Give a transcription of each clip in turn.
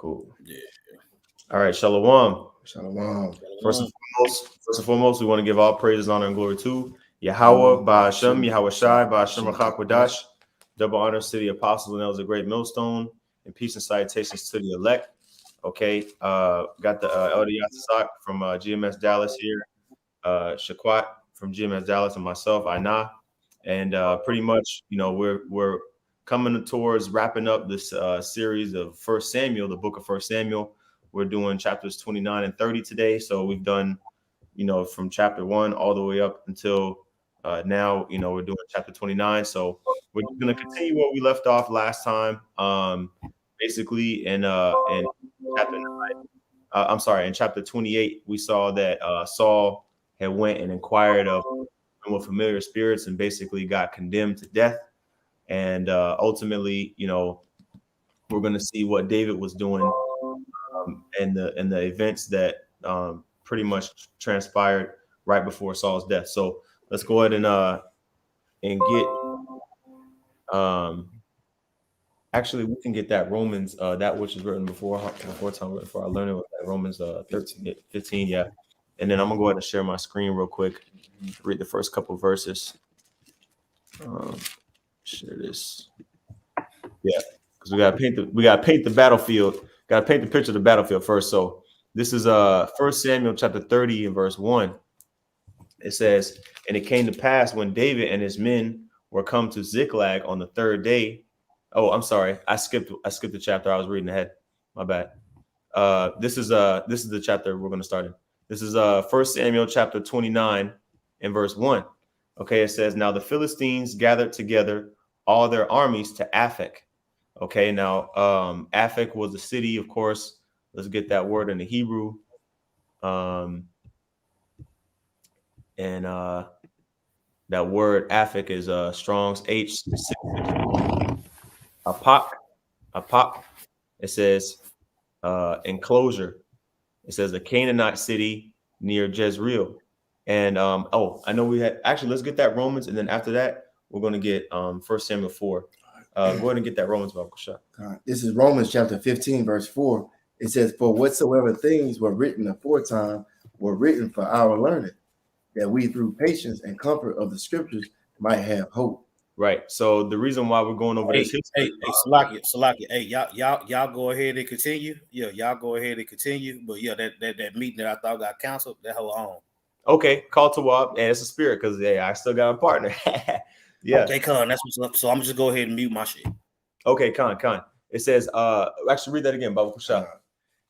Cool. Yeah. All right, Shalom. Shalom. First and foremost, we want to give all praises, honor, and glory to Yahawah, Ba'ashem, Yahawashi, Ba'ashem, Qadash. Double honor to the apostles and elders of Great Millstone, and peace and salutations to the elect. Okay, got the Elder Yahawashi from GMS Dallas here, Shaquat from GMS Dallas, and myself, Aina. And pretty much, you know, we're coming towards wrapping up this series of First Samuel, the book of First Samuel. We're doing chapters 29 and 30 today. So we've done, you know, from chapter 1 all the way up until now, you know, we're doing chapter 29. So we're going to continue what we left off last time. Basically in chapter 9, in chapter 28, we saw that Saul had went and inquired of familiar spirits and basically got condemned to death. And ultimately, you know, we're going to see what David was doing and the events that pretty much transpired right before Saul's death. So let's go ahead and get actually we can get that Romans that which is written before I learned it was that Romans 15, yeah. And then I'm gonna go ahead and share my screen real quick, read the first couple verses. Share this, yeah, because we gotta paint the battlefield. Got to paint the picture of the battlefield first. So this is 1 Samuel chapter 30 and verse 1. It says, and it came to pass when David and his men were come to Ziklag on the third day. Oh, I'm sorry. I skipped the chapter. I was reading ahead. My bad. This is the chapter we're going to start in. This is 1 Samuel chapter 29 and verse 1. Okay, it says, now the Philistines gathered together all their armies to Aphek. Okay, now Aphek was the city, of course. Let's get that word in the Hebrew. And that word Aphek is Strong's H. Apak. It says enclosure. It says a Canaanite city near Jezreel. And I know we had actually, let's get that Romans, and then after that we're going to get 1 Samuel 4. Go ahead and get that Romans Bible shot. This is Romans chapter 15, verse 4. It says, for whatsoever things were written aforetime were written for our learning, that we through patience and comfort of the scriptures might have hope. Right. So the reason why we're going over this, Salaki. Hey, y'all go ahead and continue. Yeah, y'all go ahead and continue. But yeah, that meeting that I thought got canceled, that whole on. Okay, call to walk, and it's a spirit because I still got a partner. Yeah. Okay, Con, that's what's up. So I'm just go ahead and mute my shit. Okay, Con. It says, actually read that again, Bible shot.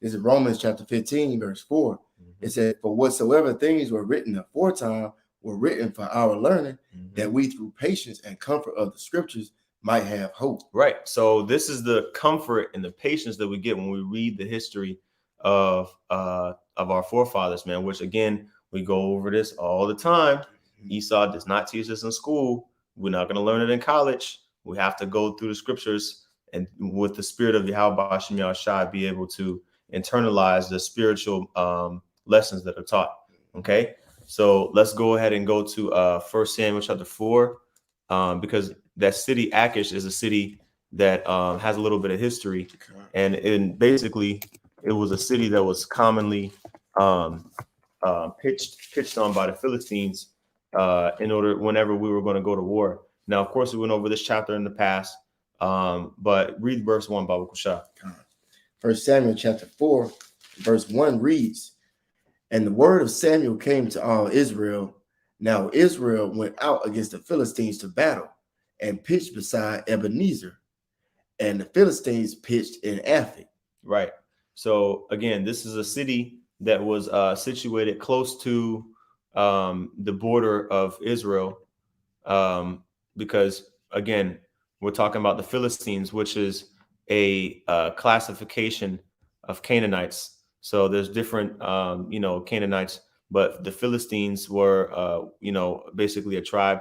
This is Romans chapter 15, verse 4. It says, for whatsoever things were written aforetime were written for our learning, that we through patience and comfort of the scriptures might have hope. Right. So this is the comfort and the patience that we get when we read the history of our forefathers, man, which again, we go over this all the time. Esau does not teach us in school. We're not going to learn it in college. We have to go through the scriptures and with the spirit of Yahawashi be able to internalize the spiritual lessons that are taught. Okay, so let's go ahead and go to 1 Samuel chapter 4, because that city Achish is a city that has a little bit of history, and basically it was a city that was commonly pitched on by the Philistines in order whenever we were going to go to war. Now, of course, we went over this chapter in the past, but read verse 1, Baba Kusha. 1 Samuel chapter 4, verse 1 reads, and the word of Samuel came to all Israel. Now Israel went out against the Philistines to battle and pitched beside Ebenezer, and the Philistines pitched in Aphek. Right. So again, this is a city that was situated close to the border of Israel, because again, we're talking about the Philistines, which is a classification of Canaanites. So there's different, Canaanites, but the Philistines were, basically a tribe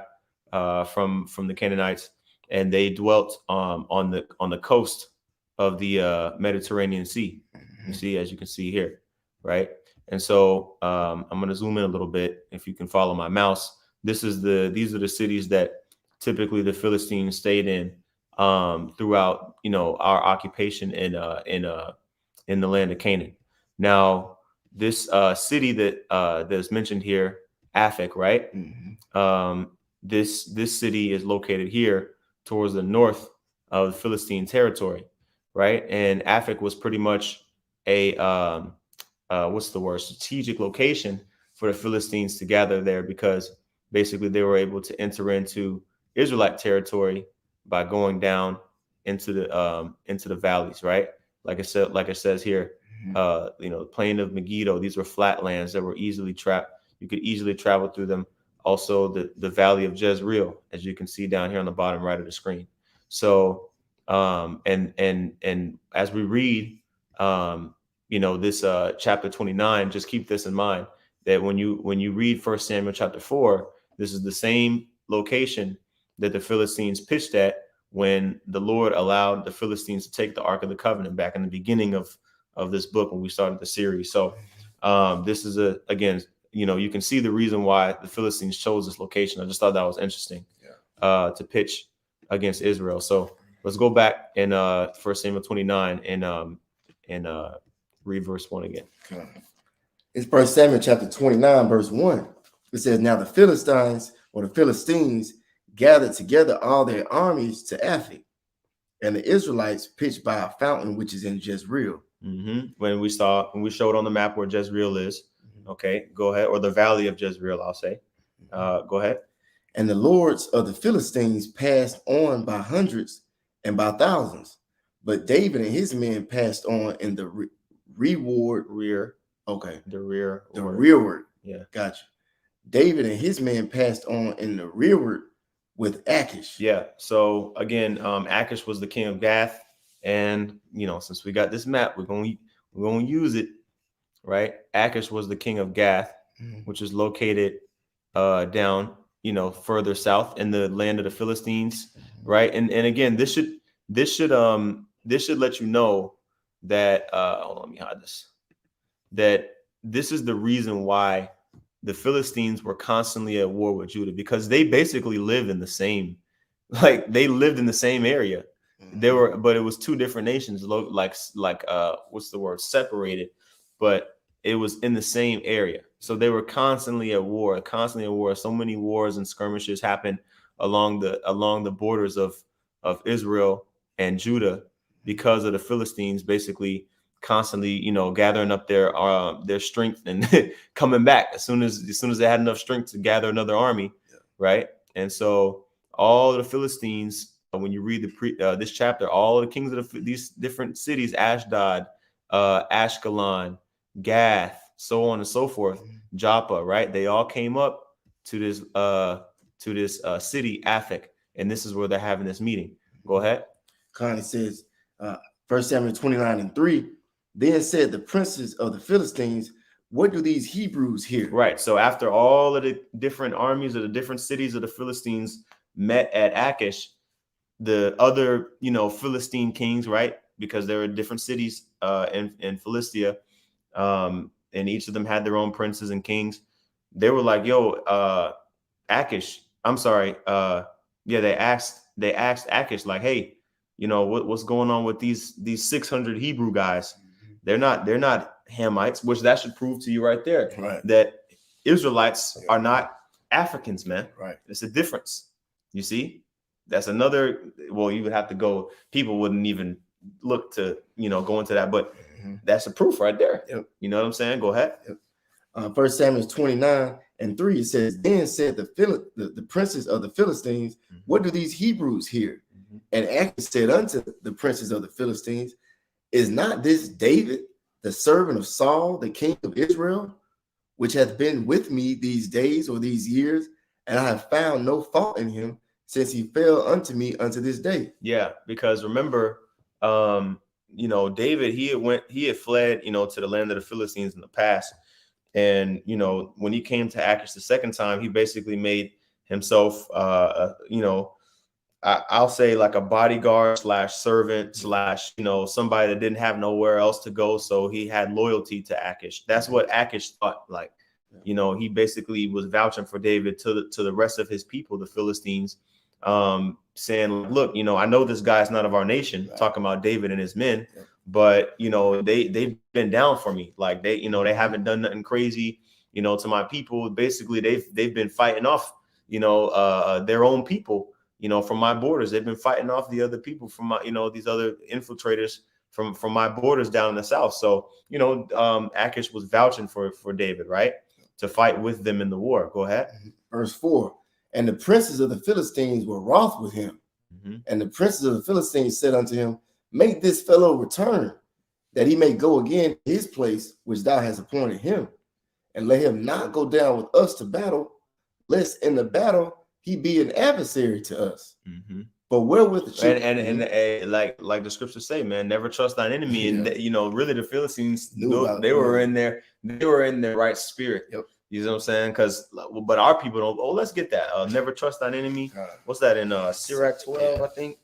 from the Canaanites, and they dwelt on the coast of the Mediterranean Sea. You see, as you can see here, right? And so I'm going to zoom in a little bit. If you can follow my mouse, these are the cities that typically the Philistines stayed in throughout, our occupation in in the land of Canaan. Now, this city that that's mentioned here, Aphek, right? This city is located here towards the north of the Philistine territory, right? And Aphek was pretty much a strategic location for the Philistines to gather there, because basically they were able to enter into Israelite territory by going down into the valleys, right? Like it says here, the plain of Megiddo. These were flat lands that were easily you could easily travel through them. Also, the valley of Jezreel, as you can see down here on the bottom right of the screen. So, and as we read, this chapter 29, just keep this in mind, that when you read 1 Samuel chapter 4, this is the same location that the Philistines pitched at when the Lord allowed the Philistines to take the Ark of the Covenant back in the beginning of this book when we started the series. So this is again, you can see the reason why the Philistines chose this location. I just thought that was interesting to pitch against Israel. So let's go back in 1 Samuel 29 and read verse 1 again. Okay. It's 1 Samuel chapter 29, verse 1. It says, now the Philistines gathered together all their armies to Aphek, and the Israelites pitched by a fountain which is in Jezreel. When we showed on the map where Jezreel is. Okay, go ahead. Or the valley of Jezreel, I'll say. Go ahead. And the lords of the Philistines passed on by hundreds and by thousands, but David and his men passed on in the rearward. Okay. The rearward. Yeah. Gotcha. David and his men passed on in the rearward with Achish. Yeah. So again, Achish was the king of Gath, and since we got this map, we're going to use it, right? Achish was the king of Gath, which is located down, further south in the land of the Philistines, right? And again, this should let you know that hold on, let me hide this. That this is the reason why the Philistines were constantly at war with Judah, because they basically lived in the same, area. But it was two different nations, separated, but it was in the same area. So they were constantly at war. So many wars and skirmishes happened along the borders of Israel and Judah, because of the Philistines basically constantly, gathering up their strength and coming back as soon as they had enough strength to gather another army, right? And so all the Philistines, when you read this chapter, all the kings of these different cities, Ashdod, Ashkelon, Gath, so on and so forth, Joppa, right? They all came up to this city, Aphek, and this is where they're having this meeting. Go ahead. Connie says, 1 Samuel 29:3. Then said the princes of the Philistines, what do these Hebrews here? Right. So after all of the different armies of the different cities of the Philistines met at Achish, the other, Philistine kings, right? Because there were different cities in Philistia, and each of them had their own princes and kings. They were like, yo, Achish, I'm sorry. They asked Achish, like, hey, what's going on with these 600 Hebrew guys? They're not Hamites, which that should prove to you right there, right, that Israelites are not Africans, man. Right. It's a difference. You see, that's another. Well, you would have to go. People wouldn't even look to go into that, but that's a proof right there. Yep. You know what I'm saying? Go ahead. Yep. 1 Samuel 29:3, it says, then said the princes of the Philistines, what do these Hebrews here? And Achish said unto the princes of the Philistines, is not this David, the servant of Saul, the king of Israel, which hath been with me these days or these years, and I have found no fault in him since he fell unto me unto this day? Yeah, because remember, David, he had fled, to the land of the Philistines in the past. And, when he came to Achish the second time, he basically made himself, I'll say like a bodyguard / servant / somebody that didn't have nowhere else to go. So he had loyalty to Achish. That's what Achish thought. Like, he basically was vouching for David to the rest of his people, the Philistines, saying, look, I know this guy's not of our nation, talking about David and his men, but you know, they've been down for me. Like they, you know, they haven't done nothing crazy, you know, to my people. Basically, they've been fighting off, you know, their own people, you know, from my borders. They've been fighting off the other people from my, you know, these other infiltrators from my borders down in the south. So, you know, Achish was vouching for David, right, to fight with them in the war. Go ahead. Verse 4. And the princes of the Philistines were wroth with him. And the princes of the Philistines said unto him, make this fellow return, that he may go again to his place which thou hast appointed him, and let him not go down with us to battle, lest in the battle he be an adversary to us. But wherewith and like the scriptures say, man, never trust thine enemy. And you know, really the Philistines they were in their right spirit. You know what I'm saying? Because but our people don't. Oh, let's get that. Never trust thine enemy. What's that in Sirach 12? I think.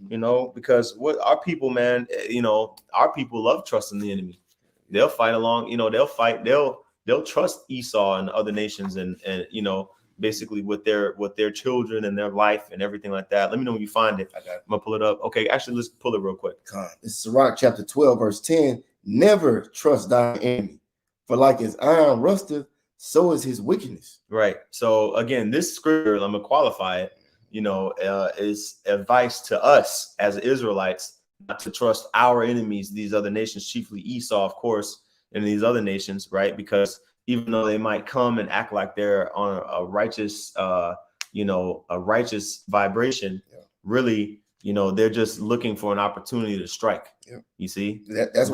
You know, because what our people, man, you know, our people love trusting the enemy. They'll fight along. You know, they'll fight. They'll trust Esau and other nations, and you know, basically with their children and their life and everything like that. Let me know when you find it. I'm gonna pull it up. Okay, actually, let's pull it real quick. It's Sirach chapter 12, verse 10. Never trust thine enemy, for like as iron rusteth, so is his wickedness. Right. So again, this scripture, I'm gonna qualify it, you know, is advice to us as Israelites not to trust our enemies, these other nations, chiefly Esau, of course, and these other nations, right? Because even though they might come and act like they're on a righteous, you know, a righteous vibration, really, you know, they're just looking for an opportunity to strike. You see, that's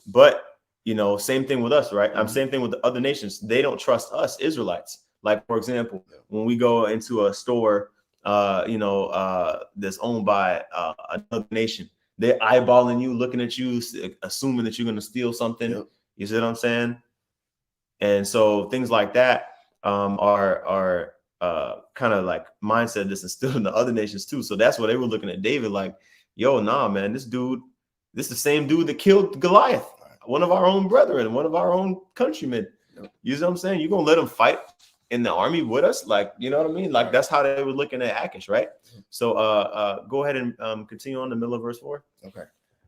but you know, same thing with us, right? Same thing with the other nations. They don't trust us, Israelites. Like, for example, when we go into a store, you know, that's owned by another nation, they're eyeballing you, looking at you, assuming that you're going to steal something. You see what I'm saying? And so things like that are kind of like mindset that's instilled in the other nations too. So that's what they were looking at David like, yo, nah, man, this is the same dude that killed Goliath, one of our own brethren, one of our own countrymen. You know what I'm saying? You're going to let him fight in the army with us? Like, you know what I mean? Like, that's how they were looking at Achish, right? So go ahead and continue on the middle of verse 4. Okay.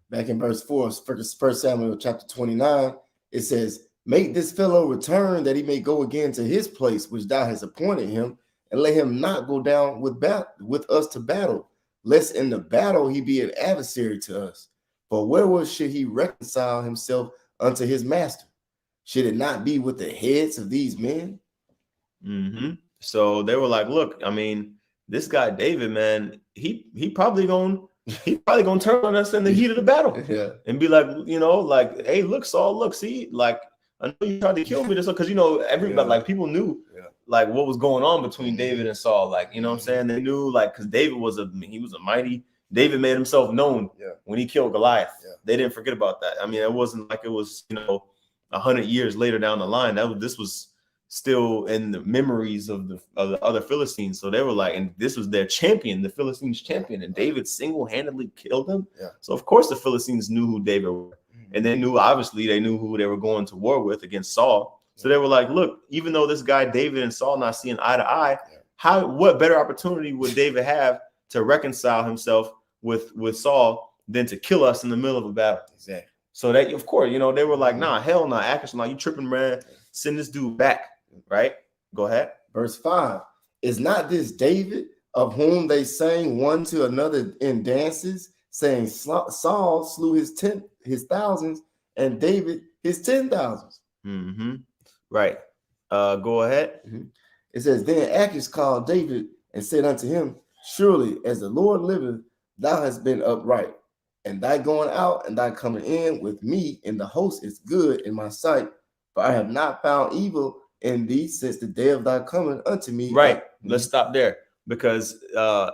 Back in verse 4, 1 Samuel chapter 29, it says, make this fellow return, that he may go again to his place which thou hast appointed him, and let him not go down with us to battle, lest in the battle he be an adversary to us. For wherewith should he reconcile himself unto his master? Should it not be with the heads of these men? So they were like, look, I mean, this guy David, man, he probably gonna turn on us in the heat of the battle, and be like, you know, like, hey, look, Saul, look, see, like, I know you tried to kill me, because you know, everybody, like, people knew like what was going on between David and Saul, like, you know what I'm saying? They knew, like, because David was a mighty. David made himself known when he killed Goliath. They didn't forget about that. I mean, it wasn't like it was, you know, 100 years later down the line. This was still in the memories of the other Philistines. So they were like, and this was their champion, the Philistines champion, and David single-handedly killed him. So of course the Philistines knew who David was, and they knew who they were going to war with against Saul. So they were like, look, even though this guy David and Saul not seeing eye to eye, what better opportunity would David have to reconcile himself with Saul than to kill us in the middle of a battle? Exactly. So that, of course, you know, they were like, nah, hell nah, Achish, nah, you tripping, man. Send this dude back. Right? Go ahead. Verse 5. Is not this David, of whom they sang one to another in dances, saying Saul slew his thousands, and David his 10,000s? Right. Go ahead. It says, then Achish called David and said unto him, surely as the Lord liveth, thou hast been upright, and thy going out and thy coming in with me in the host is good in my sight, for I have not found evil in thee since the day of thy coming unto me. Right. Let's stop there, because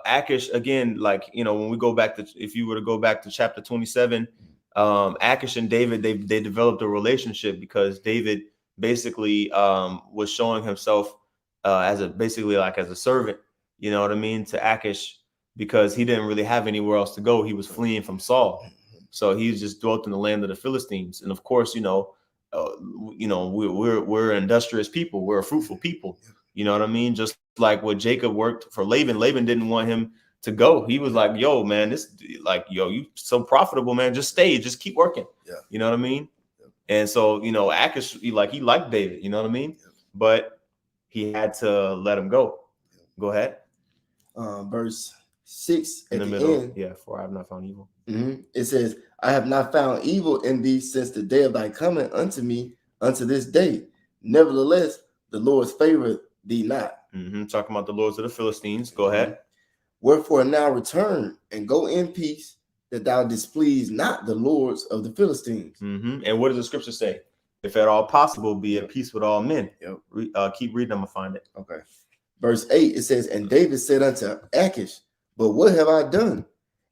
Achish, again, like, you know, when we go back to, if you were to go back to chapter 27, Achish and David, they developed a relationship, because David basically was showing himself as a servant, you know what I mean, to Achish, because he didn't really have anywhere else to go. He was fleeing from Saul, so he just dwelt in the land of the Philistines. And of course, you know, we're industrious people, we're a fruitful people, you know what I mean? Just like what Jacob worked for Laban. Laban didn't want him to go. He was like, yo, man, this like, yo, you so profitable, man. Just stay, just keep working. Yeah. You know what I mean? Yeah. And so, you know, Achish, he liked David, you know what I mean? Yeah. But he had to let him go. Yeah. Go ahead. Verse 6 in at the the middle. end. Yeah, for I have not found evil. It says, I have not found evil in thee since the day of thy coming unto me unto this day. Nevertheless, the Lord's favor thee not. Talking about the lords of the Philistines. Go ahead. Wherefore now return and go in peace, that thou displease not the lords of the Philistines. And what does the scripture say? If at all possible, be at peace with all men. Keep reading, I'm gonna find it. Okay. Verse 8, it says, and David said unto Achish, but what have I done?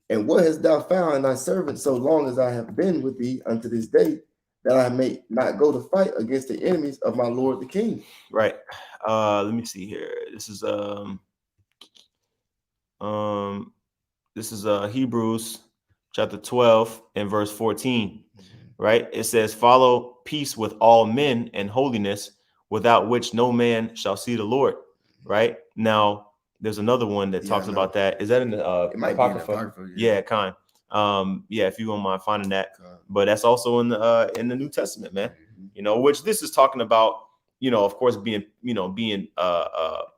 And what hast thou found in thy servant so long as I have been with thee unto this day, that I may not go to fight against the enemies of my lord the king? Right. Let me see here. This is Hebrews chapter 12 and verse 14. Right. It says, follow peace with all men and holiness, without which no man shall see the Lord. Right. Now, there's another one that talks about that. Is that in the Apocrypha? Yeah, kind. Yeah, if you don't mind finding that. But that's also in the New Testament, man. You know, which this is talking about, you know, of course, being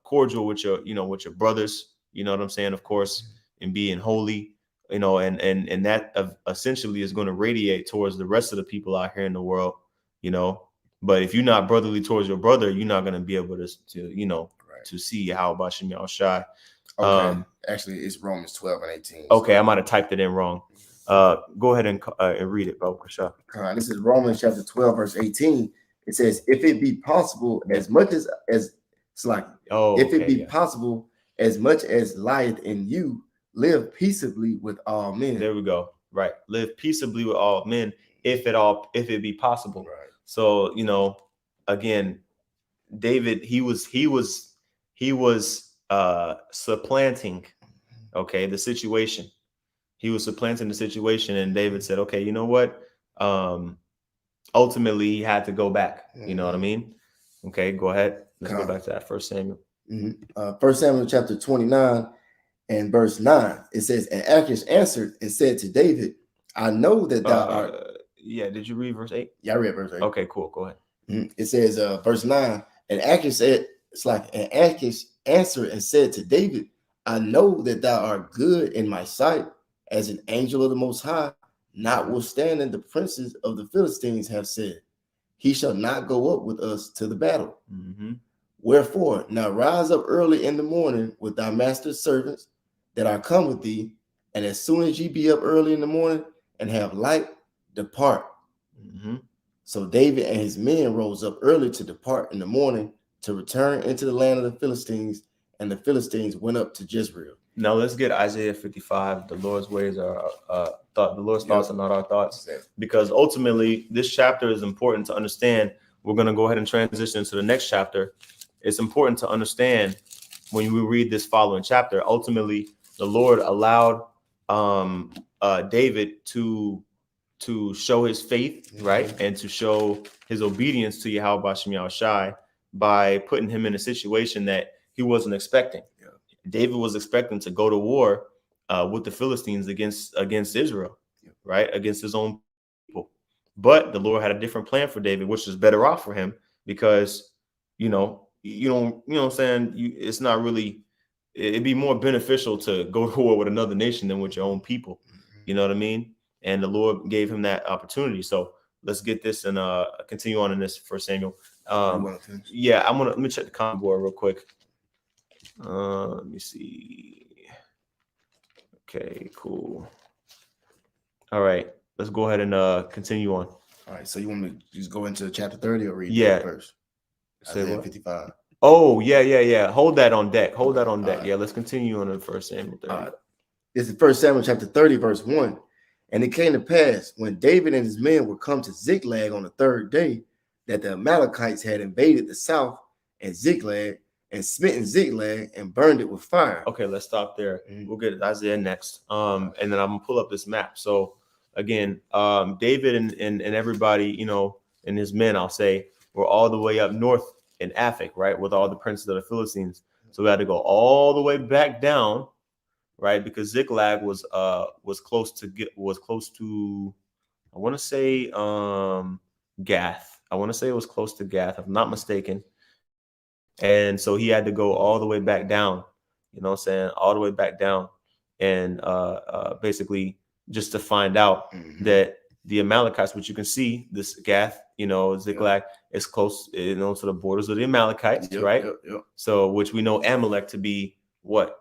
cordial with your brothers, you know what I'm saying, of course, and being holy, you know, and that essentially is going to radiate towards the rest of the people out here in the world, you know. But if you're not brotherly towards your brother, you're not going to be able to you know, to see Yahawashi Yahawashi. Okay. Actually, it's Romans 12 and 18. Okay, I might have typed it in wrong. Go ahead and read it, bro. This is Romans chapter 12, verse 18. It says, if it be possible, as much as it's like, if it be possible, as much as lieth in you, live peaceably with all men. There we go. Right. Live peaceably with all men, if it be possible. Right. So, you know, again, David, he was supplanting, okay, the situation. He was supplanting the situation, and David said, okay, you know what? Ultimately, he had to go back. You know what I mean? Okay, go ahead. Let's go back to that First Samuel. First Samuel chapter 29 and verse 9. It says, and Achish answered and said to David, I know that thou art. Yeah, did you read verse 8? Yeah, I read verse 8. Okay, cool. Go ahead. It says, verse 9, and Achish said, and Achish answered and said to David, I know that thou art good in my sight as an angel of the Most High, notwithstanding the princes of the Philistines have said, he shall not go up with us to the battle. Wherefore, now rise up early in the morning with thy master's servants that are come with thee, and as soon as ye be up early in the morning and have light, depart. So David and his men rose up early to depart in the morning to return into the land of the Philistines, and the Philistines went up to Jezreel. Now let's get Isaiah 55. The Lord's ways are the Lord's thoughts are not our thoughts, because ultimately this chapter is important to understand. We're going to go ahead and transition to the next chapter. It's important to understand when we read this following chapter. Ultimately, the Lord allowed David to show his faith, right, and to show his obedience to Yahawashi Yahawashi by putting him in a situation that he wasn't expecting. David was expecting to go to war with the Philistines against Israel, right, against his own people. But the Lord had a different plan for David, which was better off for him, because you know what I'm saying, it's not really, it'd be more beneficial to go to war with another nation than with your own people. You know what I mean? And the Lord gave him that opportunity. So let's get this and continue on in this First Samuel. Yeah, let me check the comment board real quick. Let me see. Okay, cool. All right, let's go ahead and continue on. All right, so you want me to just go into chapter 30 or read that first? Say 55. Oh, yeah. Hold that on deck. Right. Yeah, let's continue on in First Samuel 30. This is First Samuel chapter 30, verse 1. And it came to pass, when David and his men were come to Ziklag on the third day, that the Amalekites had invaded the south and Ziklag, and smitten Ziklag and burned it with fire. Okay, let's stop there. We'll get Isaiah next. And then I'm gonna pull up this map. So again, David and everybody, you know, and his men, I'll say, were all the way up north in Atha, right, with all the princes of the Philistines. So we had to go all the way back down, right? Because Ziklag was close to I want to say Gath. I want to say it was close to Gath, if I'm not mistaken. And so he had to go all the way back down, you know what I'm saying? All the way back down. And basically just to find out that the Amalekites, which you can see, this Gath, you know, Ziklag is close, you know, to the borders of the Amalekites, right? So, which we know Amalek to be what?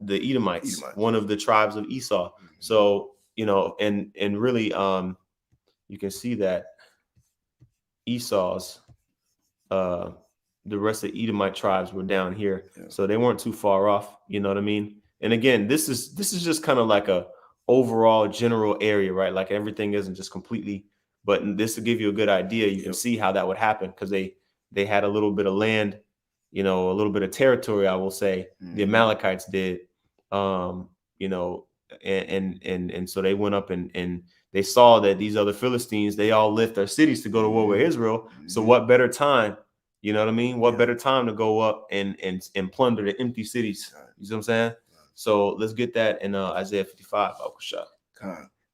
The Edomites, one of the tribes of Esau. So, you know, and really, you can see that Esau's, the rest of the Edomite tribes were down here, so they weren't too far off. You know what I mean? And again, this is just kind of like a overall general area, right? Like everything isn't just completely, but this to give you a good idea. You can see how that would happen because they had a little bit of land, you know, a little bit of territory. I will say the Amalekites did, you know, and so they went up and they saw that these other Philistines, they all left their cities to go to war with Israel. So what better time? You know what I mean? What better time to go up and plunder the empty cities? You see what I'm saying? So let's get that in Isaiah 55.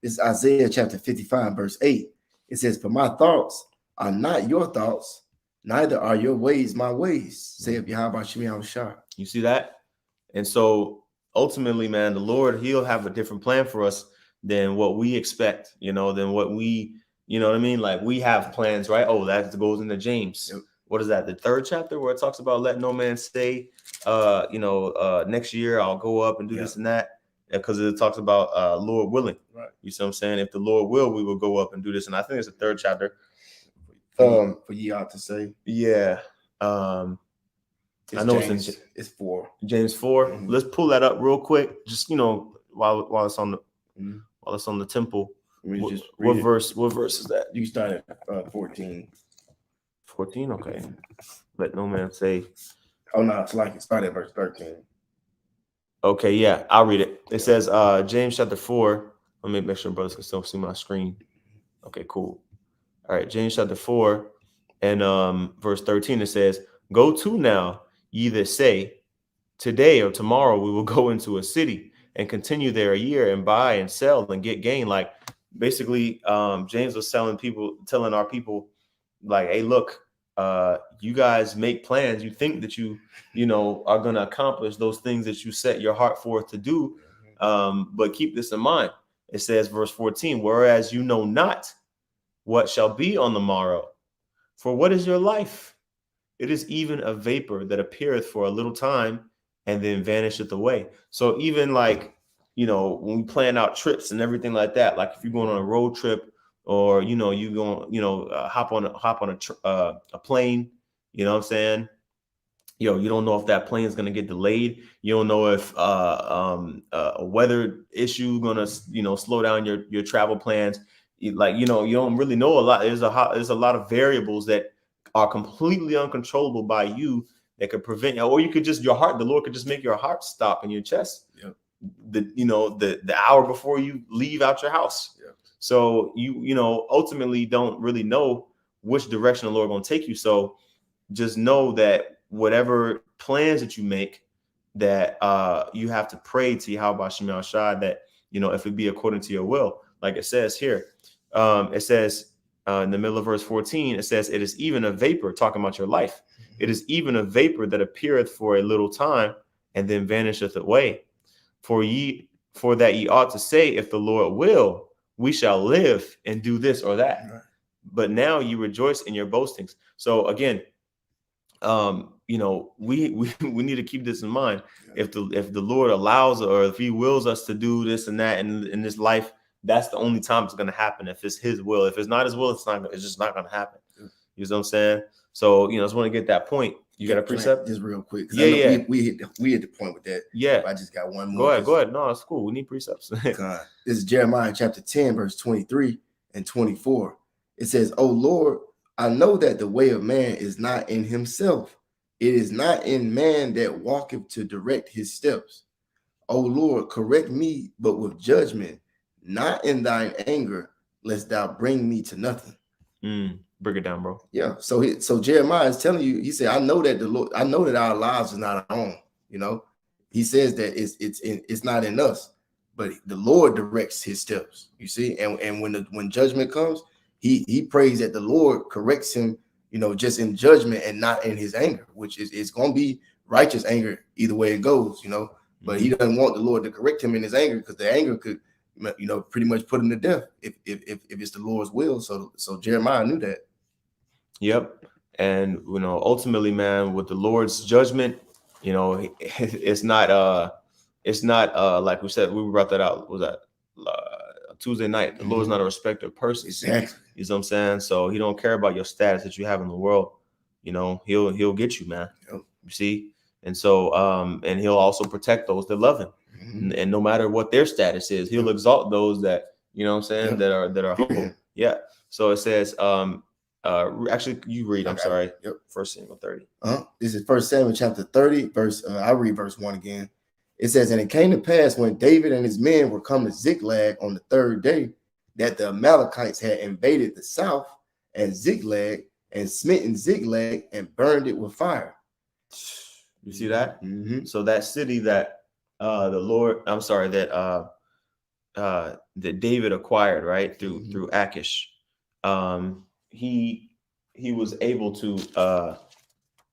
This is Isaiah chapter 55, verse 8. It says, "For my thoughts are not your thoughts, neither are your ways my ways, saith Yahawashi." You see that? And so ultimately, man, the Lord, he'll have a different plan for us than what we expect, you know, than what we, you know what I mean? Like we have plans, right? Oh, that goes into James. What is that? The 3rd chapter where it talks about let no man say, you know, next year I'll go up and do this and that, because it talks about Lord willing. Right. You see what I'm saying? If the Lord will, we will go up and do this. And I think it's the 3rd chapter. For ye ought to say. Yeah. I know it's 4. James 4. Let's pull that up real quick. Just, you know, while it's on the temple. What verse is that? You start at 14. 14, okay. Let no man say. Oh no, it's like it started at verse 13. Okay, yeah, I'll read it. It says James chapter 4. Let me make sure brothers can still see my screen. Okay, cool. All right, James chapter 4 and verse 13, it says, "Go to now, ye that say, today or tomorrow we will go into a city and continue there a year and buy and sell and get gain." Like basically, James was telling our people, like, hey, look, you guys make plans. You think that you know, are going to accomplish those things that you set your heart forth to do. But keep this in mind. It says, verse 14, "Whereas you know not what shall be on the morrow. For what is your life? It is even a vapor that appeareth for a little time and then vanisheth away." So even like, you know, when we plan out trips and everything like that, like if you're going on a road trip, or, you know, you going, you know, hop on a plane, you know what I'm saying? You don't know if that plane is going to get delayed. You don't know if a weather issue going to, you know, slow down your travel plans. Like, you know, you don't really know a lot. There's a lot of variables that are completely uncontrollable by you that could prevent you, or you could just, the Lord could just make your heart stop in your chest. The hour before you leave out your house. So you know, ultimately don't really know which direction the Lord going to take you. So just know that whatever plans that you make, that you have to pray to Yahawashi that, you know, if it be according to your will, like it says here. It says in the middle of verse 14, it says, "It is even a vapor," talking about your life. "It is even a vapor that appeareth for a little time and then vanisheth away. For that ye ought to say, if the Lord will, we shall live and do this or that. Right. But now you rejoice in your boastings." So again, you know, we need to keep this in mind. If the Lord allows, or if he wills us to do this and that in this life, that's the only time it's going to happen. If it's his will. If it's not his will, it's just not going to happen. You know what I'm saying? So, you know, I just want to get that point. You got a precept? Just real quick. Yeah. We hit the point with that. Yeah. I just got one more. Go ahead. No, it's cool. We need precepts. This is Jeremiah chapter 10, verse 23 and 24. It says, "O Lord, I know that the way of man is not in himself. It is not in man that walketh to direct his steps. O Lord, correct me, but with judgment, not in thine anger, lest thou bring me to nothing." Break it down, bro. Yeah. So Jeremiah is telling you, he said, I know that our lives are not our own. You know, he says that it's not in us, but the Lord directs his steps. You see, and when judgment comes, he prays that the Lord corrects him, just in judgment and not in his anger, which is going to be righteous anger either way it goes, But he doesn't want the Lord to correct him in his anger, because the anger could, pretty much put him to death if it's the Lord's will. So Jeremiah knew that. Yep. And ultimately, man, with the Lord's judgment, it's not like we said, we brought that out. Was that Tuesday night? The Lord's not a respecter of persons. Exactly. You know what I'm saying? So he don't care about your status that you have in the world. He'll get you, man. Yep. You see? And so and he'll also protect those that love him. And no matter what their status is, he'll exalt those that, that are humble. Yeah. So it says, actually, you read. I'm sorry. Yep. 1 Samuel 30. This is 1 Samuel chapter 30, verse. I read verse 1 again. It says, and it came to pass when David and his men were come to Ziklag on the third day, that the Amalekites had invaded the south and Ziklag, and smitten Ziklag and burned it with fire. You see that? So that city that that David acquired, right, through Achish, he was able to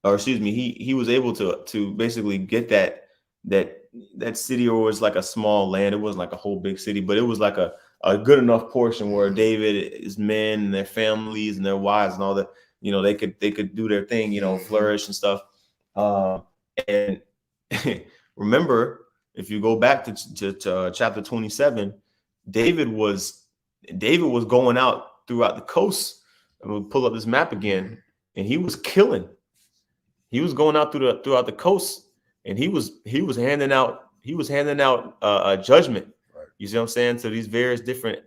he was able to basically get that city, or was like a small land. It wasn't like a whole big city, but it was like a good enough portion where David, his men and their families and their wives and all that, they could do their thing, flourish and stuff. And remember, if you go back to chapter 27, David was going out throughout the coast. And we'll pull up this map again, and he was killing. He was going out throughout the coast, and he was handing out judgment. Right. You see what I'm saying? So these various different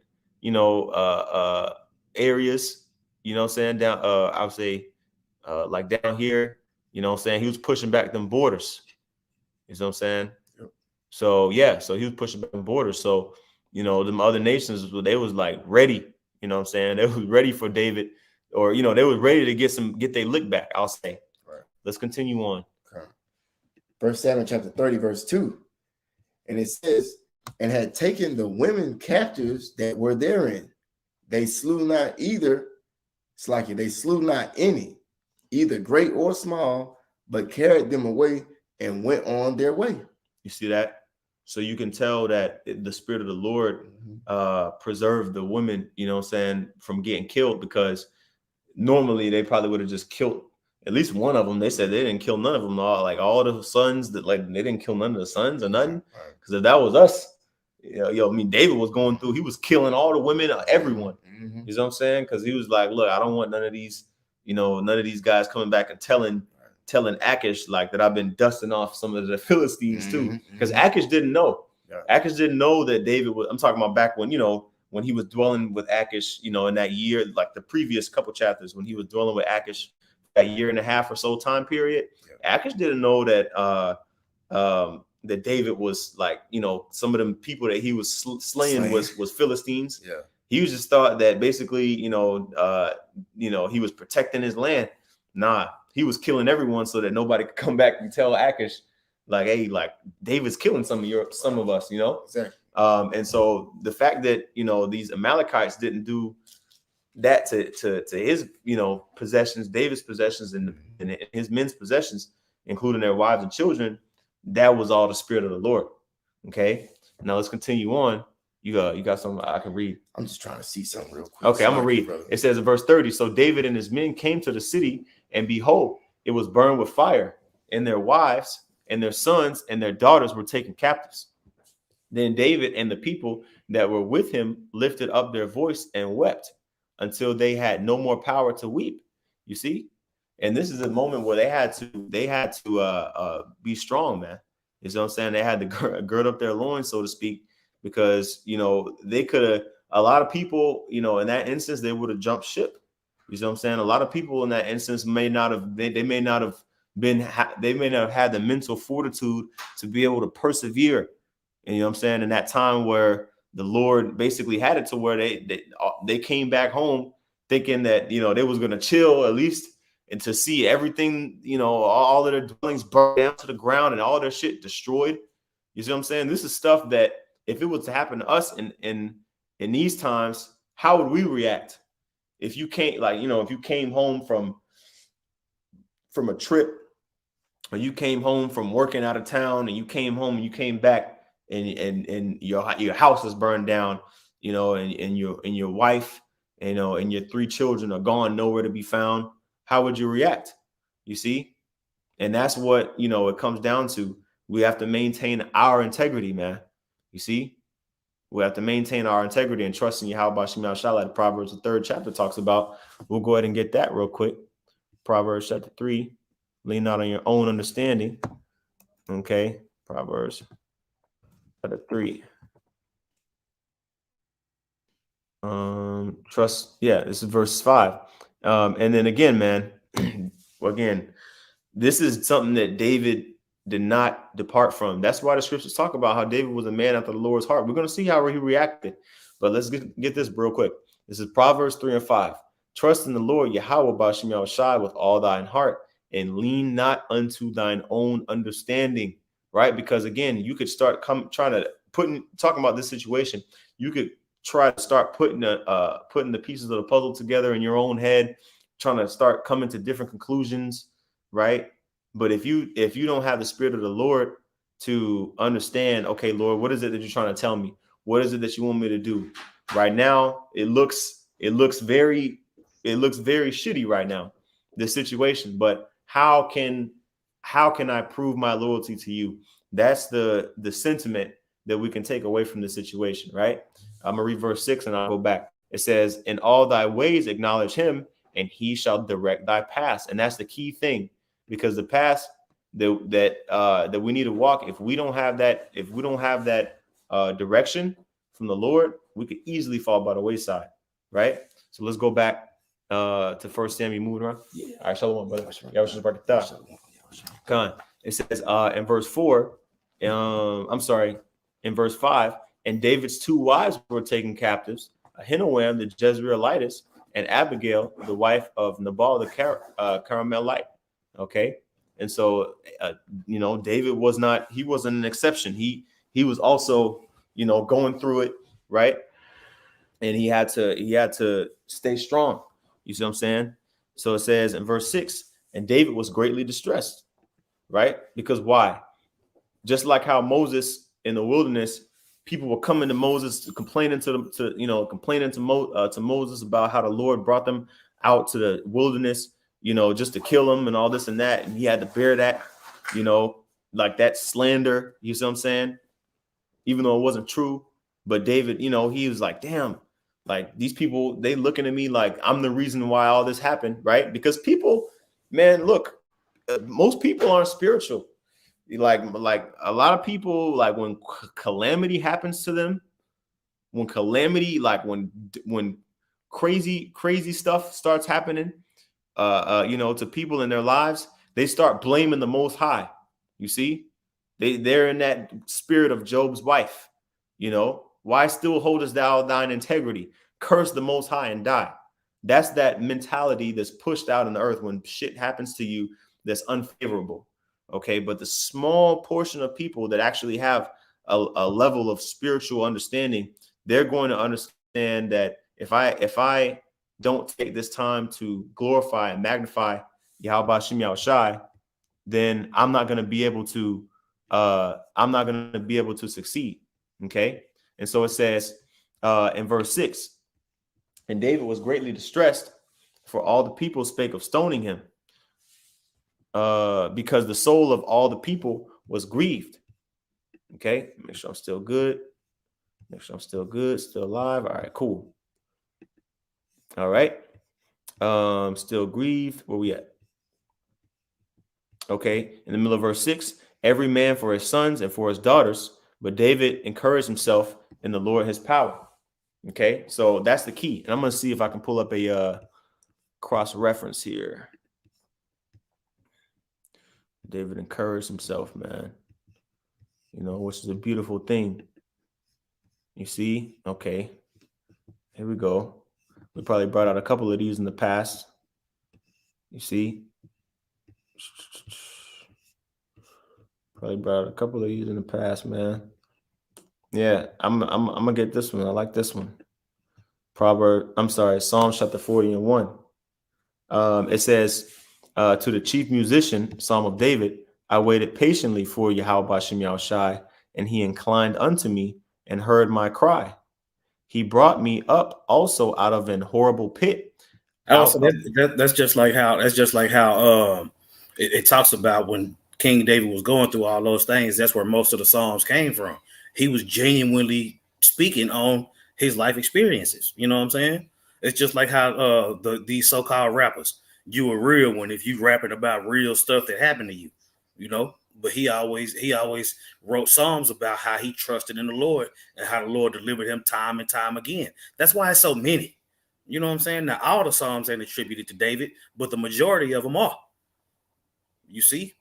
areas. You know what I'm saying? Down I would say like down here. You know what I'm saying? He was pushing back them borders. You know what I'm saying? Yep. So he was pushing back them borders. So them other nations, they was like ready. You know what I'm saying? They was ready for David, or they was ready to get their lick back, I'll say. Right. Let's continue on. Okay. 1 Samuel chapter 30, verse 2. And it says, and had taken the women captives that were therein. They slew not they slew not any, either great or small, but carried them away and went on their way. You see that? So you can tell that the Spirit of the Lord preserved the women, from getting killed, because normally they probably would have just killed at least one of them. They said they didn't kill none of them. All the sons, that they didn't kill none of the sons or nothing. Because if that was us, David was going through, he was killing all the women, everyone. You know what I'm saying? Because he was like, look, I don't want none of these guys coming back and telling Achish like that I've been dusting off some of the Philistines too. Because Achish didn't know. Yeah. Achish didn't know that David was, I'm talking about back when, when he was dwelling with Achish, in that year, like the previous couple chapters, when he was dwelling with Achish, that year and a half or so time period. Yeah. Achish didn't know that that David was like, some of them people that he was slaying was Philistines. Yeah. He was just thought that basically, he was protecting his land. Nah, he was killing everyone so that nobody could come back and tell Achish, like, hey, like David's killing some of us, Exactly. And so the fact that these Amalekites didn't do that to his possessions, David's possessions, and his men's possessions, including their wives and children, that was all the Spirit of the Lord. Okay, now let's continue on. You got something I can read. I'm just trying to see something real quick. Okay, I'm gonna read. Brother. It says in verse 30, so David and his men came to the city, and behold, it was burned with fire, and their wives and their sons and their daughters were taken captives. Then David and the people that were with him lifted up their voice and wept until they had no more power to weep. You see? And this is a moment where they had to be strong, man. You know what I'm saying? They had to gird up their loins, so to speak, because they could have, a lot of people, in that instance, they would have jumped ship. You know what I'm saying? A lot of people in that instance may not have had the mental fortitude to be able to persevere. And you know what I'm saying? In that time where the Lord basically had it to where they came back home thinking that, they was going to chill at least and to see everything, you know, all of their dwellings burned down to the ground and all their shit destroyed. You see what I'm saying? This is stuff that if it was to happen to us in these times, how would we react? If you can't, like, you know, if you came home from a trip, or you came home from working out of town, and you came home and you came back and your house is burned down, you know, and your wife, you know, and your 3 children are gone, nowhere to be found, how would you react? You see? And that's what, you know, it comes down to. We have to maintain our integrity, man. You see? We have to maintain our integrity and trust in Yahawah like Proverbs, the 3rd chapter talks about. We'll go ahead and get that real quick. Proverbs chapter 3. Lean not on your own understanding. Okay. Proverbs chapter 3. Trust. Yeah, this is verse 5. And then again, man, again, this is something that David did not depart from. That's why the scriptures talk about how David was a man after the Lord's heart. We're going to see how he reacted, but let's get this real quick. This is Proverbs 3 and 5. Trust in the Lord, Yahawah, with all thine heart, and lean not unto thine own understanding. Right? Because again, you could start talking about this situation. You could try to start putting the pieces of the puzzle together in your own head, trying to start coming to different conclusions, right? But if you don't have the Spirit of the Lord to understand, okay, Lord, what is it that you're trying to tell me? What is it that you want me to do? Right now, it looks very shitty right now, this situation. But how can I prove my loyalty to you? That's the sentiment that we can take away from the situation, right? I'm gonna read verse 6 and I'll go back. It says, "In all thy ways acknowledge him, and he shall direct thy paths." And that's the key thing, because the paths that we need to walk, if we don't have that direction from the Lord, we could easily fall by the wayside, right? So let's go back to 1 Samuel, moving around. Yeah. All right, shalom, brother. Come on. It says in verse 4, in verse 5, and David's 2 wives were taken captives, Ahinoam the Jezreelitess, and Abigail, the wife of Nabal the Carmelite. Okay. And so, you know, David wasn't an exception. He was also, you know, going through it, right? And he had to stay strong. You see what I'm saying? So it says in verse 6, and David was greatly distressed, right? Because why? Just like how Moses in the wilderness, people were coming to Moses, complaining to Moses about how the Lord brought them out to the wilderness, you know, just to kill him and all this and that. And he had to bear that, you know, like that slander. You see what I'm saying? Even though it wasn't true. But David, you know, he was like, damn, like these people, they looking at me like I'm the reason why all this happened, right? Because people, man, look, most people aren't spiritual. Like a lot of people, like when calamity happens to them, when crazy stuff starts happening, you know, to people in their lives, they start blaming the Most High. You see, they're in that spirit of Job's wife. You know, why still holdest thou thine integrity? Curse the Most High and die. That's that mentality that's pushed out in the earth when shit happens to you that's unfavorable. Okay, but the small portion of people that actually have a level of spiritual understanding, they're going to understand that if I don't take this time to glorify and magnify Yahawashi, then I'm not going to be able to succeed. Okay, and so it says in verse 6, and David was greatly distressed, for all the people spake of stoning him, because the soul of all the people was grieved. Okay, make sure I'm still good. Make sure I'm still good, still alive. All right, cool. All right. Still grieved. Where we at? Okay, in the middle of verse 6, every man for his sons and for his daughters, but David encouraged himself in the Lord his power. Okay, so that's the key. And I'm going to see if I can pull up a cross reference here. David encouraged himself, man. You know, which is a beautiful thing. You see? Okay. Here we go. We probably brought out a couple of these in the past. You see, probably brought a couple of these in the past, man. Yeah, I'm gonna get this one. I like this one. Psalms chapter 40:1. It says, to the chief musician, Psalm of David, I waited patiently for Yahawashi, and he inclined unto me and heard my cry. He brought me up also out of an horrible pit. Also, that's just like how it talks about when King David was going through all those things. That's where most of the Psalms came from. He was genuinely speaking on his life experiences. You know what I'm saying? It's just like how these so-called rappers, you a real one if you rapping about real stuff that happened to you, you know. But he always wrote Psalms about how he trusted in the Lord and how the Lord delivered him time and time again. That's why it's so many. You know what I'm saying? Now, all the Psalms ain't attributed to David, but the majority of them are. You see?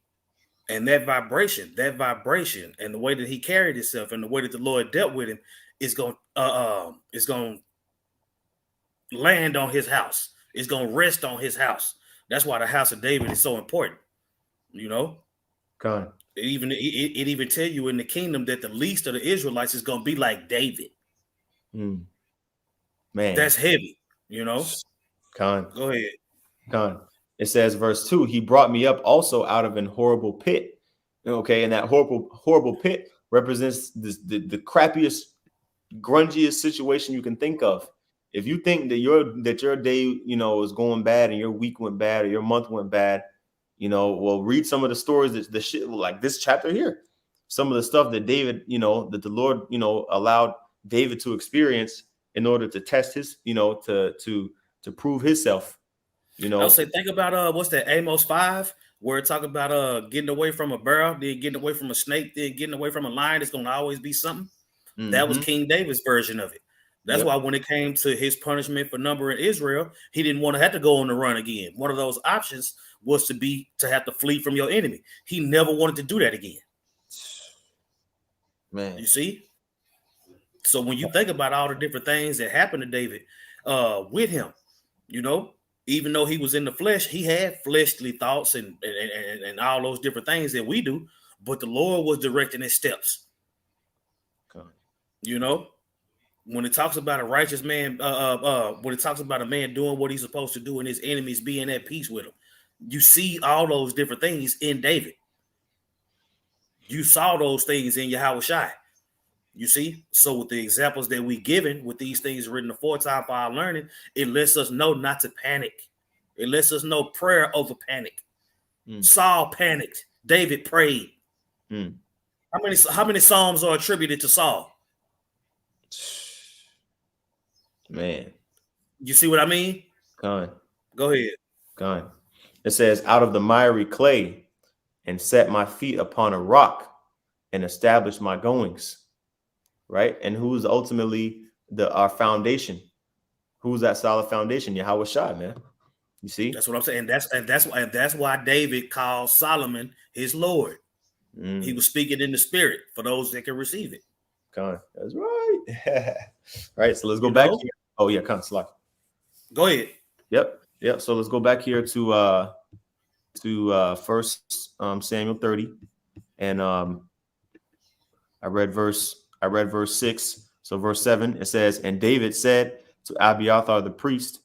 And that vibration, and the way that he carried himself and the way that the Lord dealt with him is going to land on his house. It's going to rest on his house. That's why the house of David is so important. You know? God. It even tell you in the kingdom that the least of the Israelites is going to be like David. Man. That's heavy. You know, Con. Go ahead. Con. It says, verse 2, he brought me up also out of an horrible pit. Okay, and that horrible pit represents the crappiest, grungiest situation you can think of. If you think that your day, you know, is going bad and your week went bad or your month went bad, you know, well, read some of the stories that the shit like this chapter here. Some of the stuff that David, you know, that the Lord, you know, allowed David to experience in order to test his, you know, to prove himself, you know. I'll say, think about what's that, Amos 5, where it talk about getting away from a barrel, then getting away from a snake, then getting away from a lion. It's gonna always be something. Mm-hmm. That was King David's version of it. That's why when it came to his punishment for numbering Israel, he didn't want to have to go on the run again. One of those options was to have to flee from your enemy. He never wanted to do that again. Man, you see. So when you think about all the different things that happened to David with him, you know, even though he was in the flesh, he had fleshly thoughts and all those different things that we do, but the Lord was directing his steps. God. You know, when it talks about a righteous man, when it talks about a man doing what he's supposed to do and his enemies being at peace with him, you see all those different things in David. You saw those things in Yahawashi. You see, so with the examples that we given, with these things written aforetime for our learning, it lets us know not to panic. It lets us know prayer over panic. Saul panicked. David prayed. How many psalms are attributed to Saul? Man, you see what I mean? Go ahead. It says, out of the miry clay, and set my feet upon a rock, and established my goings. Right, and who's ultimately our foundation? Who's that solid foundation? Yahawashi, man. You see, that's what I'm saying. That's why David called Solomon his Lord. He was speaking in the spirit for those that can receive it. That's right. Right. So let's go back here. Oh yeah, Slide. Go ahead. Yep. So let's go back here to First Samuel 30, and I read verse 6. So verse 7, it says, and David said to Abiathar the priest,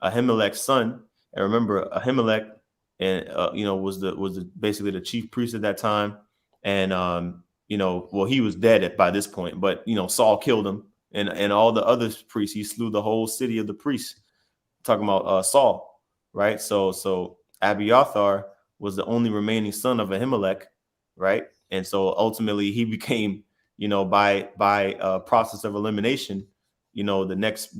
Ahimelech's son, and remember Ahimelech, and was basically the chief priest at that time, and well, he was dead by this point, but Saul killed him, and all the other priests, he slew the whole city of the priests. Talking about Saul, right? So Abiathar was the only remaining son of Ahimelech, right? And so ultimately he became, by process of elimination, the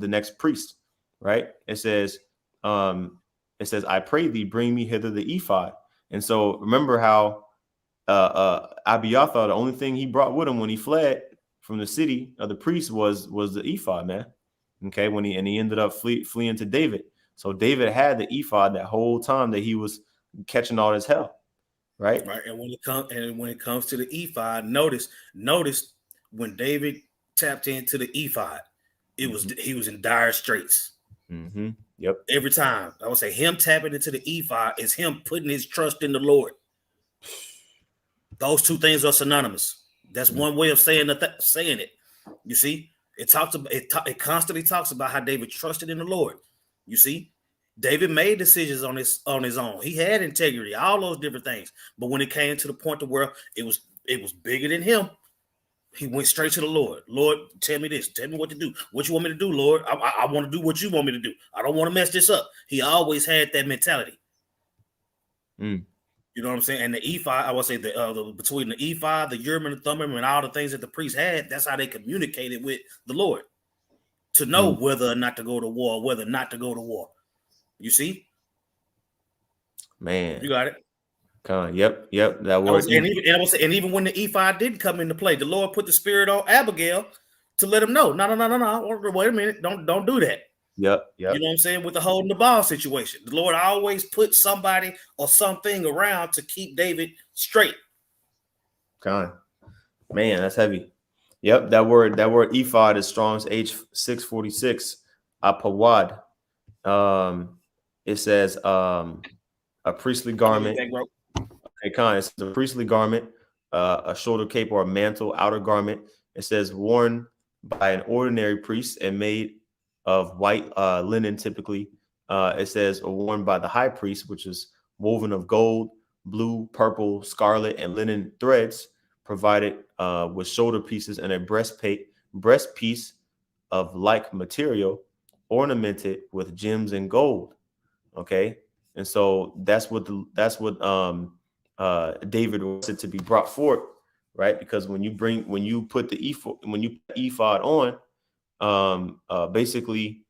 next priest, right? It says, I pray thee, bring me hither the ephod. And so remember how Abiathar, the only thing he brought with him when he fled from the city of the priest was the ephod, man. Okay, when he ended up fleeing to David. So David had the ephod that whole time that he was catching all his hell. Right. And when it comes to the ephod, notice when David tapped into the ephod, he was in dire straits. Yep. Every time. I would say him tapping into the ephod is him putting his trust in the Lord. Those two things are synonymous. That's one way of saying it. You see, it constantly talks about how David trusted in the Lord. You see, David made decisions on his own. He had integrity, all those different things. But when it came to the point of where it was bigger than him, he went straight to the Lord. Lord, tell me this. Tell me what to do. What you want me to do, Lord? I want to do what you want me to do. I don't want to mess this up. He always had that mentality. You know what I'm saying? And the ephod, I would say between the ephod, the urim and the thummim, and all the things that the priests had, that's how they communicated with the Lord to know whether or not to go to war, whether not to go to war. You see? Man. You got it? Yep. That word. And even when the ephod did come into play, the Lord put the spirit on Abigail to let him know, no. Wait a minute. Don't do that. Yep. You know what I'm saying? With the holding the ball situation, the Lord always put somebody or something around to keep David straight. Man, that's heavy. Yep, that word ephod is Strong's H646. Apawad. It says a priestly garment. Okay, it's a priestly garment, a shoulder cape or a mantle, outer garment. It says worn by an ordinary priest and made of white linen typically. It says worn by the high priest, which is woven of gold, blue, purple, scarlet, and linen threads, provided with shoulder pieces and a breastpiece of like material, ornamented with gems and gold. Okay, and so that's what David wanted to be brought forth, right? Because when you put the ephod on, basically,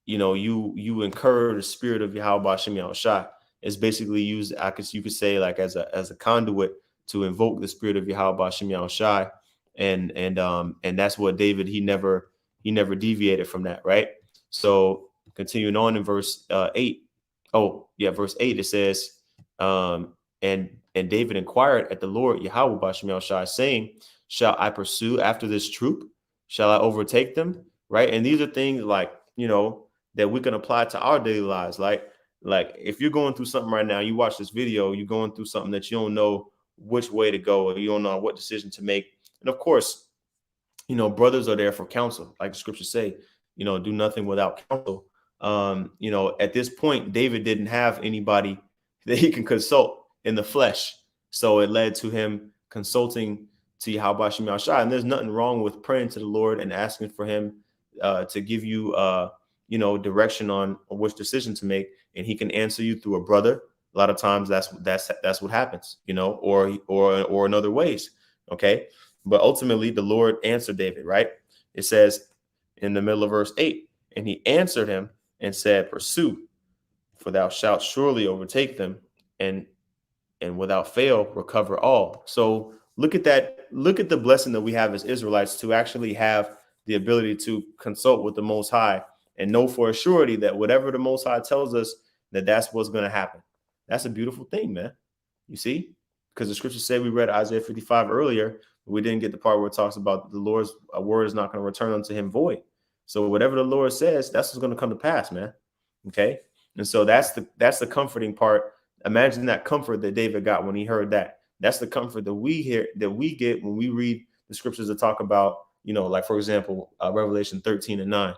you know, you incur the spirit of Yahawah Shem Yahawashi. It's basically used, you could say, like as a conduit to invoke the spirit of Yahawah Shem Yahawashi, and that's what David, he never deviated from that, right? So continuing on in verse 8. Oh yeah, verse 8, it says, and David inquired at the Lord Yahawah Shem Yahawashi, saying, shall I pursue after this troop? Shall I overtake them? Right. And these are things like, you know, that we can apply to our daily lives. Like if you're going through something right now, you watch this video, you're going through something that you don't know which way to go, or you don't know what decision to make. And of course, you know, brothers are there for counsel. Like the scriptures say, you know, do nothing without counsel. You know, at this point, David didn't have anybody that he can consult in the flesh. So it led to him consulting to Yahawah Shem Yahawashi. And there's nothing wrong with praying to the Lord and asking for him to give you, you know, direction on which decision to make. And he can answer you through a brother. A lot of times that's what happens, you know, or in other ways. OK, but ultimately the Lord answered David. Right. It says in the middle of verse 8, and he answered him and said, pursue, for thou shalt surely overtake them and without fail recover all. So look at that. Look at the blessing that we have as Israelites to actually have the ability to consult with the Most High and know for a surety that whatever the Most High tells us, that's what's going to happen. That's a beautiful thing, man. You see, because the scriptures say, we read Isaiah 55 earlier, but we didn't get the part where it talks about the Lord's word is not going to return unto him void. So whatever the Lord says, that's what's going to come to pass, man. Okay. And so that's the comforting part. Imagine that comfort that David got when he heard that. That's the comfort that we get when we read the scriptures that talk about, you know, like, for example, Revelation 13 and 9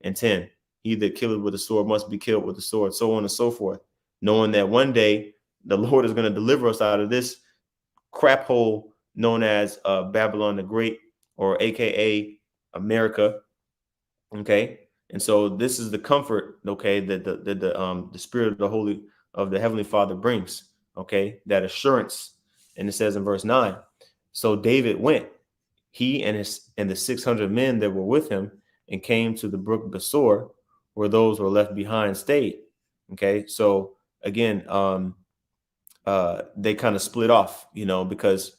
and 10. He that killeth with the sword must be killed with the sword, so on and so forth. Knowing that one day the Lord is going to deliver us out of this crap hole known as Babylon the Great, or AKA America. Okay. And so this is the comfort, okay, that the spirit of the Heavenly Father brings, okay, that assurance. And it says in verse 9, so David went, he and the 600 men that were with him, and came to the brook Besor, where those who were left behind stayed. Okay, so again, they kind of split off, you know, because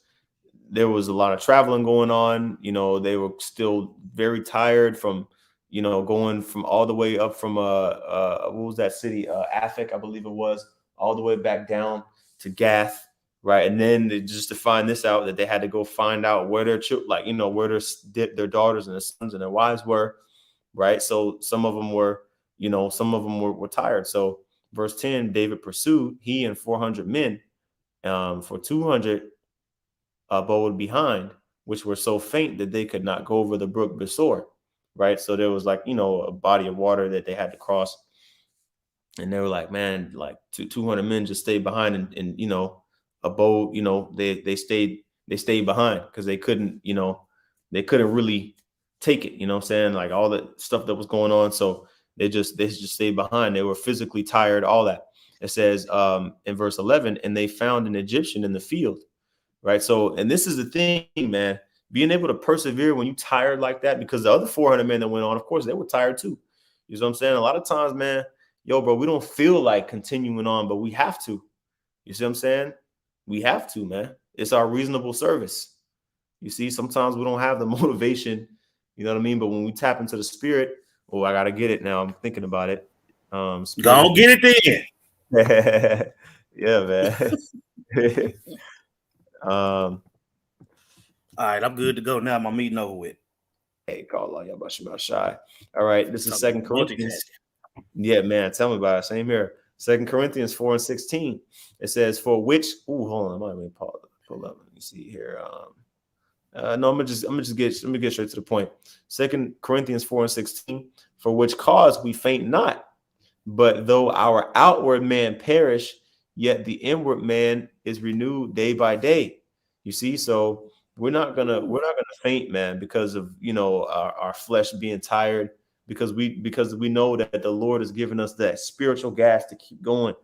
there was a lot of traveling going on. You know, they were still very tired from, you know, going from all the way up from what was that city, Atha, I believe it was, all the way back down to Gath. Right. And then just to find this out, that they had to go find out where their children, like, you know, where their daughters and their sons and their wives were. Right. So some of them were you know, some of them were tired. So verse 10, David pursued, he and 400 men, for 200 abode behind, which were so faint that they could not go over the brook Besor, right? So there was like, you know, a body of water that they had to cross. And they were like, man, like 200 men just stayed behind and you know, abode, you know, they stayed behind because they couldn't, you know, they couldn't really take it, you know what I'm saying? Like all the stuff that was going on. So they just stayed behind. They were physically tired, all that. It says in verse 11, and they found an Egyptian in the field, right? So, and this is the thing, man, being able to persevere when you tired like that, because the other 400 men that went on, of course, they were tired too. You know what I'm saying? A lot of times, man, yo, bro, we don't feel like continuing on, but we have to. You see what I'm saying? We have to, man. It's our reasonable service. You see, sometimes we don't have the motivation, you know what I mean? But when we tap into the spirit, oh, I got to get it now. I'm thinking about it. Don't get it then. Yeah, man. All right, I'm good to go now. My meeting over with. Hey, call Allah, Yahawashi. All right, this is 2 Corinthians. Yeah, man, tell me about it. Same here. 2 Corinthians 4:16. It says, for which, hold on, let me pull up. Let me see here. No, let me get straight to the point. 2 Corinthians 4:16. For which cause we faint not, but though our outward man perish, yet the inward man is renewed day by day. You see, so we're not gonna faint, man, because of, you know, our flesh being tired, because we know that the Lord has given us that spiritual gas to keep going.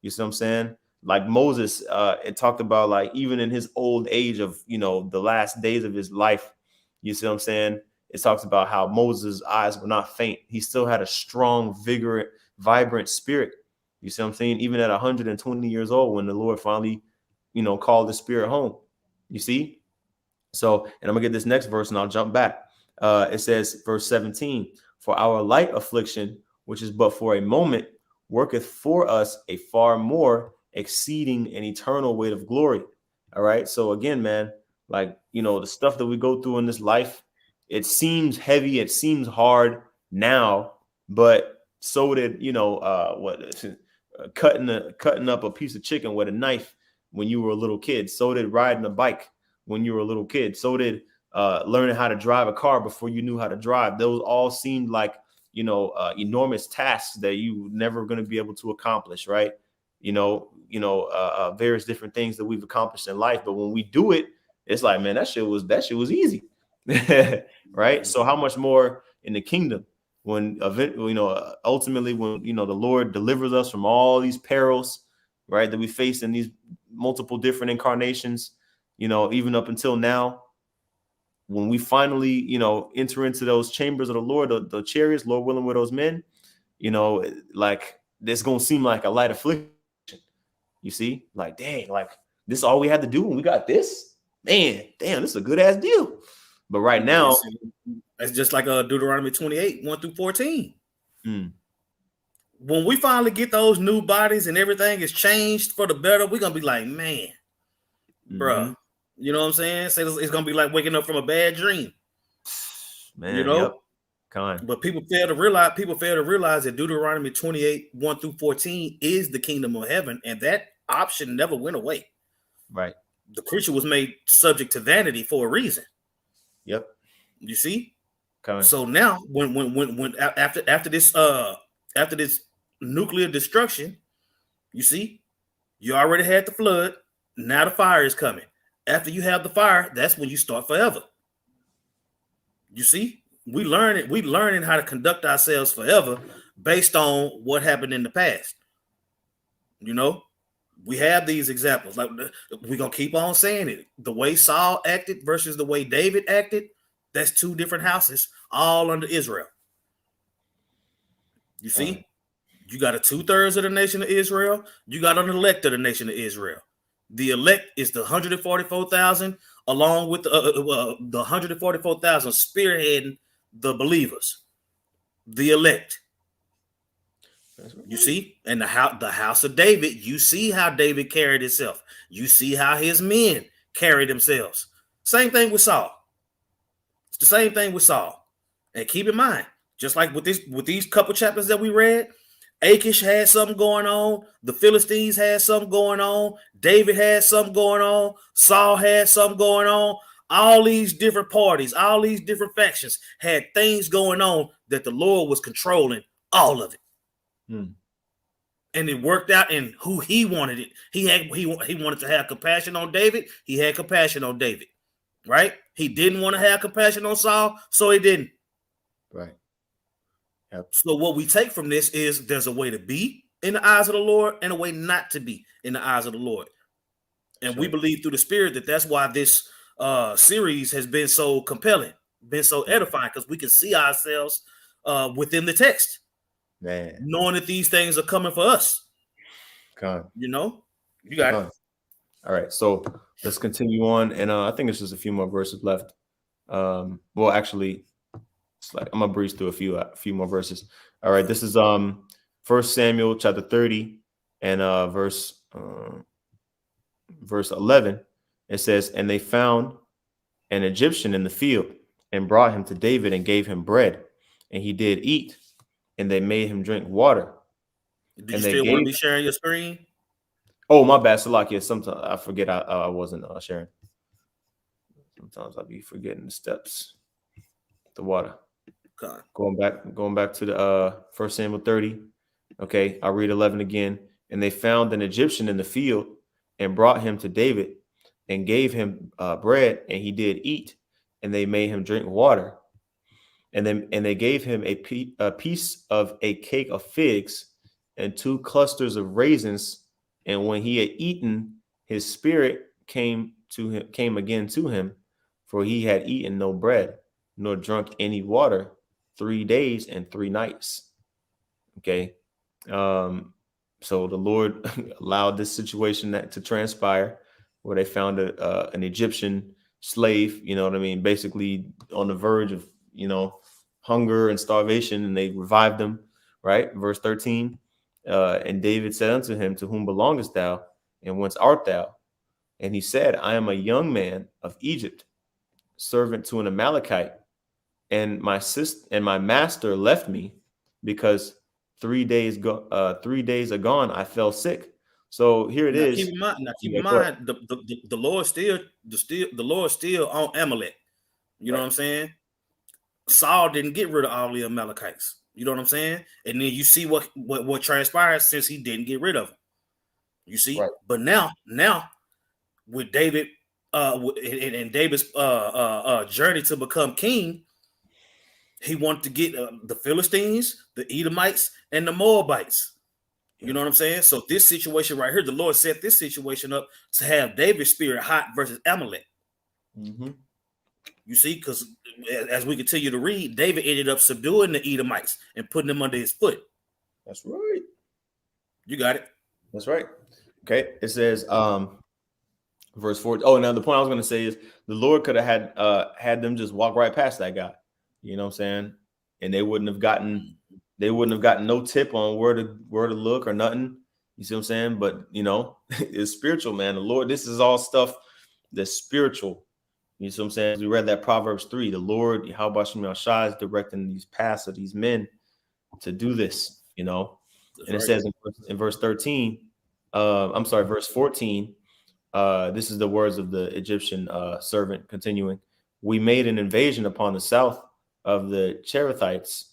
You see what I'm saying? Like Moses, it talked about, like, even in his old age of, you know, the last days of his life, you see what I'm saying? It talks about how Moses' eyes were not faint. He still had a strong, vigorous, vibrant spirit. You see what I'm saying? Even at 120 years old, when the Lord finally, you know, called the spirit home. You see? So, and I'm gonna get this next verse and I'll jump back. It says, verse 17, for our light affliction, which is but for a moment, worketh for us a far more exceeding an eternal weight of glory. All right. So again, man, like, you know, the stuff that we go through in this life, it seems heavy, it seems hard now, but so did, you know, cutting up a piece of chicken with a knife when you were a little kid. So did riding a bike when you were a little kid. So did learning how to drive a car before you knew how to drive. Those all seemed like, you know, enormous tasks that you never going to be able to accomplish, right? Various different things that we've accomplished in life. But when we do it, it's like, man, that shit was easy. Right? So how much more in the kingdom when ultimately when, you know, the Lord delivers us from all these perils, right, that we face in these multiple different incarnations, you know, even up until now, when we finally, you know, enter into those chambers of the Lord, the chariots, Lord willing, with those men, you know, like this gonna seem like a light affliction. You see, like, dang, like this is all we had to do and we got this, man, damn, this is a good ass deal. But right now, it's just like Deuteronomy 28, 1-14. Mm. When we finally get those new bodies and everything is changed for the better, we're gonna be like, man, bruh, you know what I'm saying? Say it's gonna be like waking up from a bad dream, man. You know, yep. But people fail to realize that Deuteronomy 28, 1-14 is the kingdom of heaven, and that option never went away. Right. The creature was made subject to vanity for a reason. Yep. You see? Kind So now when after this nuclear destruction, you see, you already had the flood. Now the fire is coming. After you have the fire, that's when you start forever. You see, we learning how to conduct ourselves forever based on what happened in the past. You know, we have these examples. Like, we're gonna keep on saying it. The way Saul acted versus the way David acted, that's two different houses, all under Israel. You see, you got a 2/3 of the nation of Israel. You got an elect of the nation of Israel. The elect is the 144,000, along with the 144,000 spearheading the believers. The elect. You see, and the house of David, you see how David carried himself. You see how his men carried themselves. Same thing with Saul. It's the same thing with Saul. And keep in mind, Just like with these couple chapters that we read, Achish had something going on. The Philistines had something going on. David had something going on. Saul had something going on. All these different parties, all these different factions had things going on that the Lord was controlling all of it. And it worked out in who he wanted it. He wanted to have compassion on David. He had compassion on David, right? He didn't want to have compassion on Saul, so he didn't. Right. Yep. So what we take from this is there's a way to be in the eyes of the Lord and a way not to be in the eyes of the Lord. And we believe through the Spirit that that's why this series has been so compelling, been so edifying, because we can see ourselves within the text, man, knowing that these things are coming for us. You know, you got it. All right, so let's continue on, and I think it's just a few more verses left. Well, actually, it's like I'm gonna breeze through a few more verses. All right, this is 1 Samuel chapter 30 and verse 11. It says, and they found an Egyptian in the field and brought him to David and gave him bread, and he did eat, and they made him drink water. Did you still want to be sharing your screen? Oh, my bad, Salakia. Sometimes I forget I wasn't sharing. Sometimes I'll be forgetting the steps. The water. Okay. Going back to the 1 Samuel 30. Okay, I'll read 11 again. And they found an Egyptian in the field and brought him to David and gave him bread, and he did eat, and they made him drink water. And they gave him a piece of a cake of figs and 2 clusters of raisins. And when he had eaten, his spirit came again to him, for he had eaten no bread, nor drunk any water 3 days and 3 nights. Okay. So the Lord allowed this situation to transpire, where they found an Egyptian slave, you know what I mean, basically on the verge of, hunger and starvation, and they revived him, right? Verse 13. And David said unto him, to whom belongest thou, and whence art thou? And he said, I am a young man of Egypt, servant to an Amalekite, and my master left me because 3 days agone I fell sick. So here it is. Keep in mind, the Lord still on Amalek. You know what I'm saying? Saul didn't get rid of all the Amalekites. You know what I'm saying? And then you see what transpired since he didn't get rid of them. You see, right. But now with David, and David's journey to become king, he wanted to get the Philistines, the Edomites, and the Moabites. You know what I'm saying? So this situation right here, the Lord set this situation up to have David's spirit hot versus Amalek. Mm-hmm. You see, because as we continue to read, David ended up subduing the Edomites and putting them under his foot. That's right. You got it. That's right. Okay. It says, verse 4. Oh, now the point I was going to say is the Lord could have had them just walk right past that guy. You know what I'm saying? And they wouldn't have gotten no tip on where to look or nothing. You see what I'm saying? But it's spiritual, man. The Lord, this is all stuff that's spiritual. You see what I'm saying? We read that Proverbs 3. The Lord, Yahawashi, is directing these paths of these men to do this, That's and it right. Says in verse 13, verse 14, this is the words of the Egyptian servant continuing. We made an invasion upon the south of the Cherethites,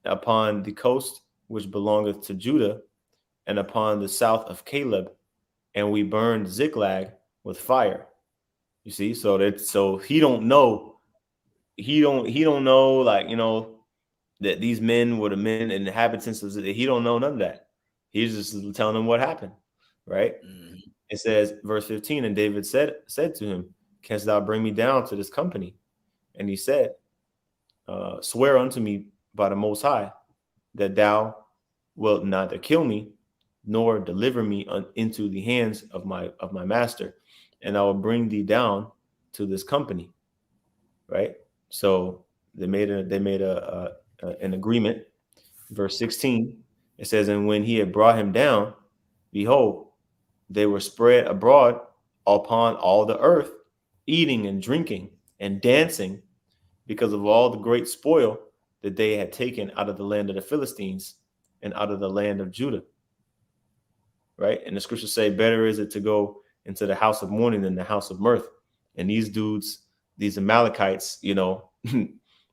upon the coast which belongeth to Judah, and upon the south of Caleb, and we burned Ziklag with fire. You see, so he don't know, that these men were the men and inhabitants of Ziklag. He don't know none of that. He's just telling them what happened, right? Mm-hmm. It says, verse 15, and David said to him, canst thou bring me down to this company? And he said, swear unto me by the Most High that thou wilt neither kill me nor deliver me into the hands of my master, and I will bring thee down to this company. Right. So they made an agreement. Verse 16, it says, and when he had brought him down, behold, they were spread abroad upon all the earth, eating and drinking and dancing, because of all the great spoil that they had taken out of the land of the Philistines and out of the land of Judah. Right? And the scriptures say, better is it to go into the house of mourning than the house of mirth. And these dudes, these Amalekites, you know,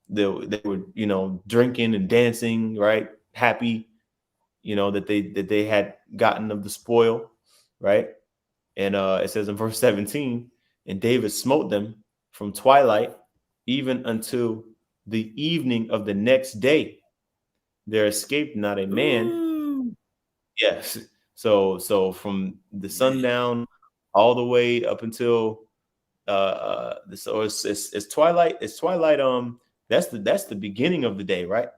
they were, you know, drinking and dancing, right? Happy, you know, that they had gotten of the spoil, right? And it says in verse 17, and David smote them from twilight even until the evening of the next day. There escaped not a man. Ooh. Yes. So from the sundown all the way up until so it's twilight. It's twilight. That's the beginning of the day, right?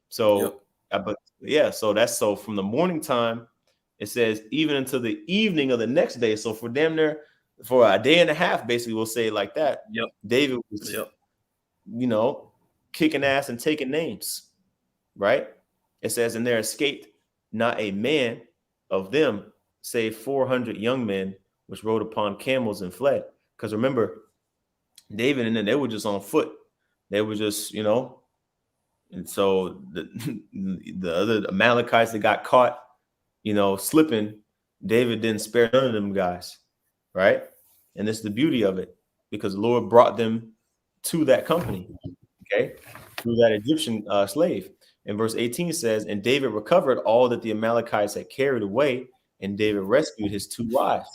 So, yep. But yeah, so from the morning time, it says even until the evening of the next day. So for damn near for a day and a half, basically, we'll say it like that. Yep. David was, you know, kicking ass and taking names, right? It says, and there escaped not a man of them, save 400 young men, which rode upon camels and fled. Because remember, David and then they were just on foot. They were just, you know, and so the other Amalekites that got caught, you know, slipping, David didn't spare none of them guys, right? And this is the beauty of it, because the Lord brought them to that company, okay, through that Egyptian slave. And verse 18 says, and David recovered all that the Amalekites had carried away, and David rescued his 2 wives.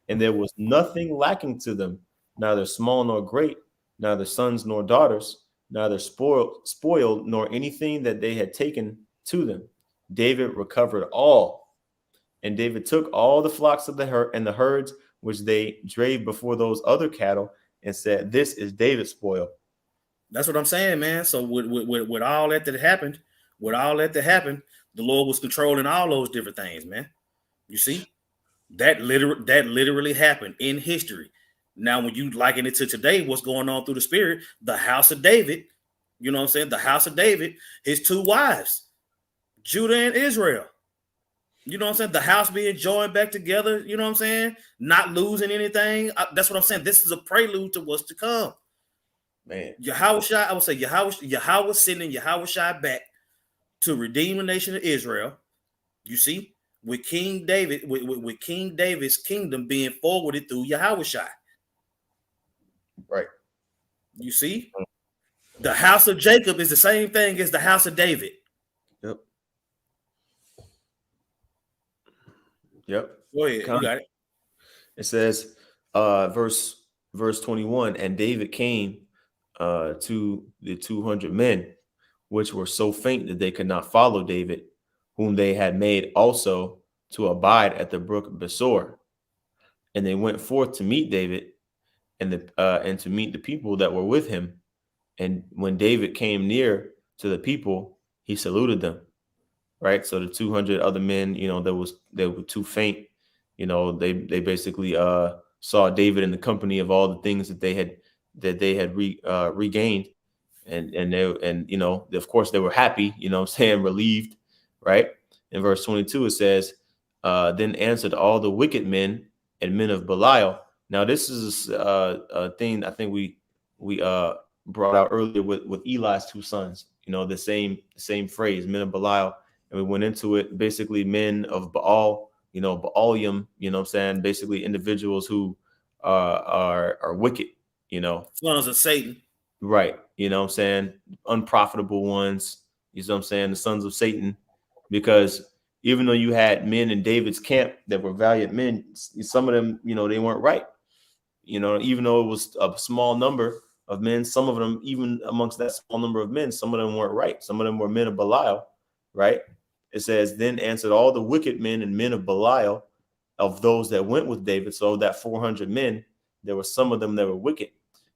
And there was nothing lacking to them, neither small nor great, neither sons nor daughters, neither spoiled nor anything that they had taken to them. David recovered all. And David took all the flocks of the herd and the herds which they drave before those other cattle and said, this is David's spoil. That's what I'm saying, man. So with all that happened, the Lord was controlling all those different things, man. You see, that literally happened in history. Now, when you liken it to today, what's going on through the spirit, the house of David, you know what I'm saying? The house of David, his 2 wives, Judah and Israel. You know what I'm saying? The house being joined back together, you know what I'm saying? Not losing anything. That's what I'm saying. This is a prelude to what's to come. Man, Yahawashi, I would say Yahawah sending Yahawashi back to redeem the nation of Israel. You see, with King David, with King David's kingdom being forwarded through Yahawashi. Right. You see, the house of Jacob is the same thing as the house of David. Yep. Go ahead. You got it. It says, verse 21, and David came to the 200 men, which were so faint that they could not follow David, whom they had made also to abide at the brook Besor. And they went forth to meet David and to meet the people that were with him. And when David came near to the people, he saluted them. Right. So the 200 other men, you know, they were too faint. You know, they basically saw David in the company of all the things that they had regained. And you know, of course, they were happy, you know what I'm saying, relieved. Right. In verse 22, it says, then answered all the wicked men and men of Belial. Now, this is a thing I think we brought out earlier with Eli's 2 sons, you know, the same phrase, men of Belial. And we went into it, basically men of Baal, you know, Baalim, you know what I'm saying? Basically individuals who are wicked, you know. Sons of Satan. Right. You know what I'm saying? Unprofitable ones, you know what I'm saying? The sons of Satan. Because even though you had men in David's camp that were valiant men, some of them, you know, they weren't right. You know, even though it was a small number of men, some of them, even amongst that small number of men, some of them weren't right. Some of them were men of Belial, right? It says, then answered all the wicked men and men of Belial of those that went with David. So that 400 men, there were some of them that were wicked.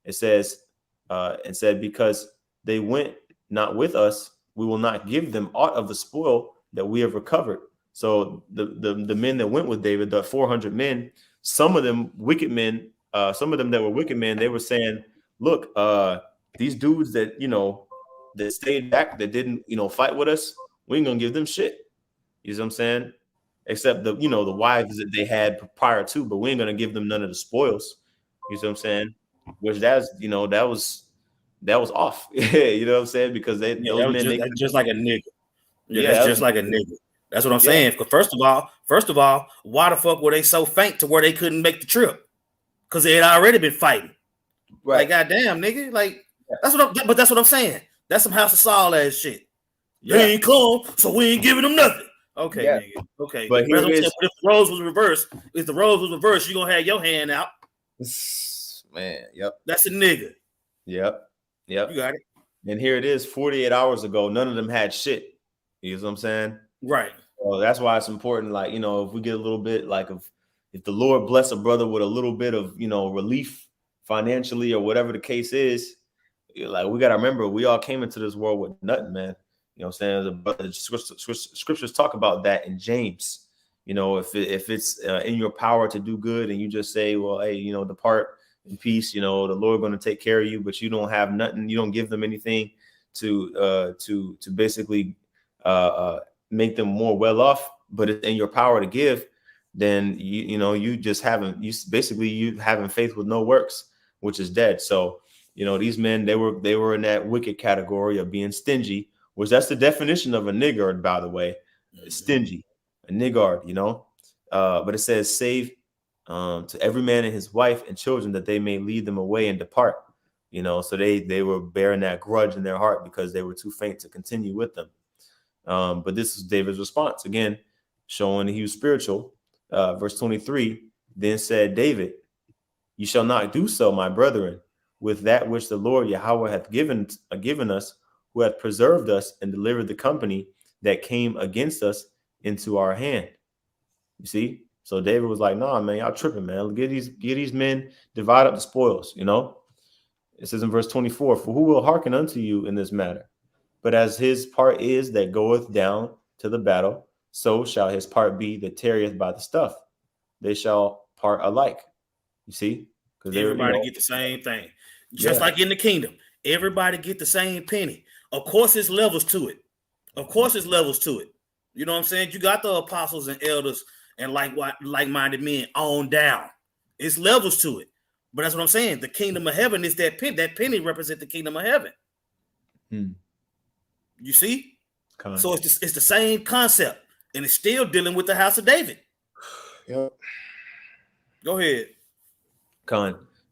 It says, and said, because they went not with us, we will not give them aught of the spoil that we have recovered. So the men that went with David, the 400 men, some of them wicked men, some of them that were wicked men, they were saying, look, these dudes that, you know, that stayed back, that didn't, you know, fight with us, we ain't gonna give them shit. You know what I'm saying? Except the, you know, the wives that they had prior to, but we ain't gonna give them none of the spoils. You know what I'm saying? Which that's, you know, that was that was off. You know what I'm saying? Because those men, just like a nigga. Yeah, that's just like a nigga. That's what I'm saying. Because first of all, why the fuck were they so faint to where they couldn't make the trip? Because they had already been fighting. Right. Like, goddamn, nigga. Like, that's what I'm saying. That's some House of Saul ass shit. Yeah. They ain't come, so we ain't giving them nothing. Okay, Yeah. nigga. Okay. But here it is. If the roles was reversed, you're gonna have your hand out. Man, yep. That's a nigga. Yep. You got it. And here it is, 48 hours ago, none of them had shit. You know what I'm saying? Right. Well, that's why it's important, like, you know, if we get a little bit, like, if the Lord bless a brother with a little bit of, you know, relief financially or whatever the case is, like, we got to remember, we all came into this world with nothing, man. You know what I'm saying? The scriptures talk about that in James. You know, if it's in your power to do good and you just say, well, hey, you know, depart in peace, you know, the Lord going to take care of you, but you don't have nothing, you don't give them anything to basically make them more well off, but it's in your power to give, then you having faith with no works, which is dead. So, you know, these men, they were in that wicked category of being stingy, which that's the definition of a niggard, by the way. Stingy, a niggard, you know. But it says, save to every man and his wife and children, that they may lead them away and depart. You know, so they were bearing that grudge in their heart because they were too faint to continue with them. But this is David's response, again, showing he was spiritual. Verse 23, then said David, you shall not do so, my brethren, with that which the Lord Yahawah hath given us, who hath preserved us and delivered the company that came against us into our hand. You see? So David was like, nah, man, y'all tripping, man. Get these men, divide up the spoils, you know? It says in verse 24, for who will hearken unto you in this matter? But as his part is that goeth down to the battle, so shall his part be that tarrieth by the stuff. They shall part alike. You see? Because everybody get the same thing. Just like in the kingdom. Everybody get the same penny. Of course, there's levels to it. You know what I'm saying? You got the apostles and elders and like-minded men on down. It's levels to it. But that's what I'm saying. The kingdom of heaven is that penny. That penny represents the kingdom of heaven. You see? So it's the same concept. And it's still dealing with the house of David. Yep. Go ahead.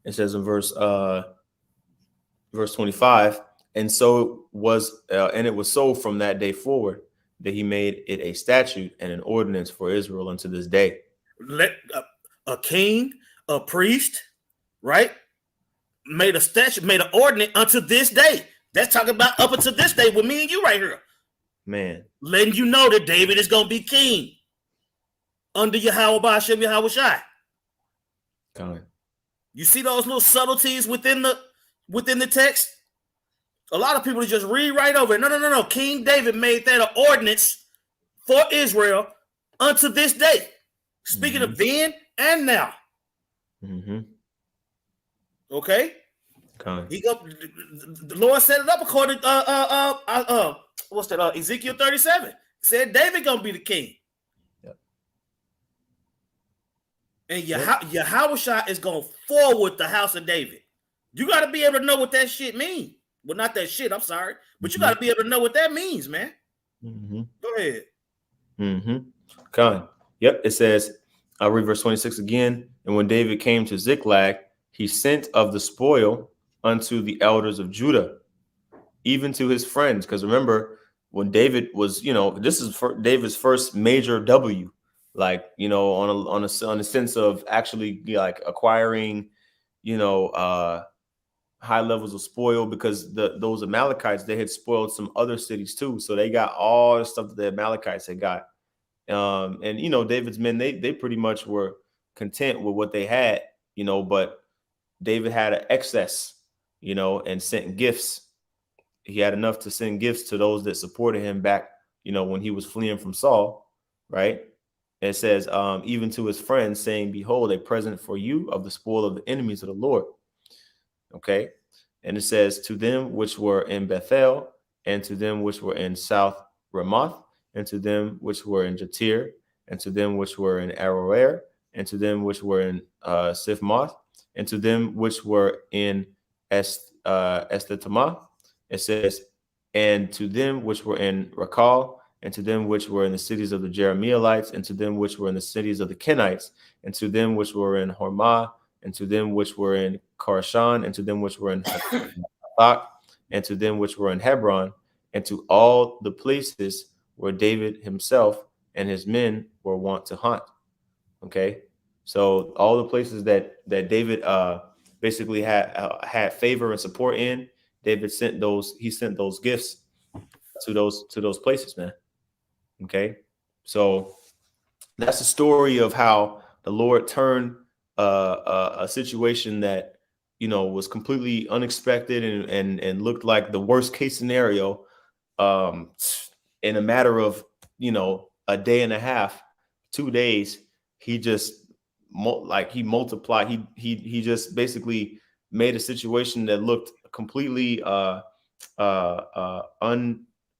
It says in verse 25, and so was and it was so from that day forward that he made it a statute and an ordinance for Israel unto this day. Let a king, a priest, right, made a statute, made an ordinance unto this day. That's talking about up until this day with me and you right here. Man, letting you know that David is going to be king under Yahawah, Shem Yahawashi. You see those little subtleties within the text? A lot of people just read right over it. No. King David made that an ordinance for Israel unto this day. Speaking of then and now. Okay? The Lord set it up according to what's that? Ezekiel 37 said David gonna be the king. And Yahawashi is gonna forward the house of David. You got to be able to know what that shit means. Well, not that shit, I'm sorry. But you got to be able to know what that means, man. Go ahead. Yep, it says, I'll read verse 26 again. And when David came to Ziklag, he sent of the spoil unto the elders of Judah, even to his friends. Because remember, when David was, this is David's first major W, like, on a sense of actually like acquiring, high levels of spoil, because those Amalekites, they had spoiled some other cities too. So they got all the stuff that the Amalekites had got. And David's men, they pretty much were content with what they had, but David had an excess, and sent gifts. He had enough to send gifts to those that supported him back, when he was fleeing from Saul, right? And it says, even to his friends, saying, behold, a present for you of the spoil of the enemies of the Lord. Okay. And it says, to them which were in Bethel, and to them which were in South Ramoth, and to them which were in Jatir, and to them which were in Aroer, and to them which were in Sifmoth, and to them which were in Estetama. It says, and to them which were in Rawchaa, and to them which were in the cities of the Jeremielites, and to them which were in the cities of the Kenites, and to them which were in Hormah, and to them which were in Karashan, and to them which were in Atha, and to them which were in Hebron, and to all the places where David himself and his men were wont to hunt. Okay, so all the places that David basically had favor and support in, David sent those. He sent those gifts to those places, man. Okay, so that's the story of how the Lord turned a situation that was completely unexpected and looked like the worst case scenario in a matter of a day and a half, 2 days. He just multiplied. He just basically made a situation that looked completely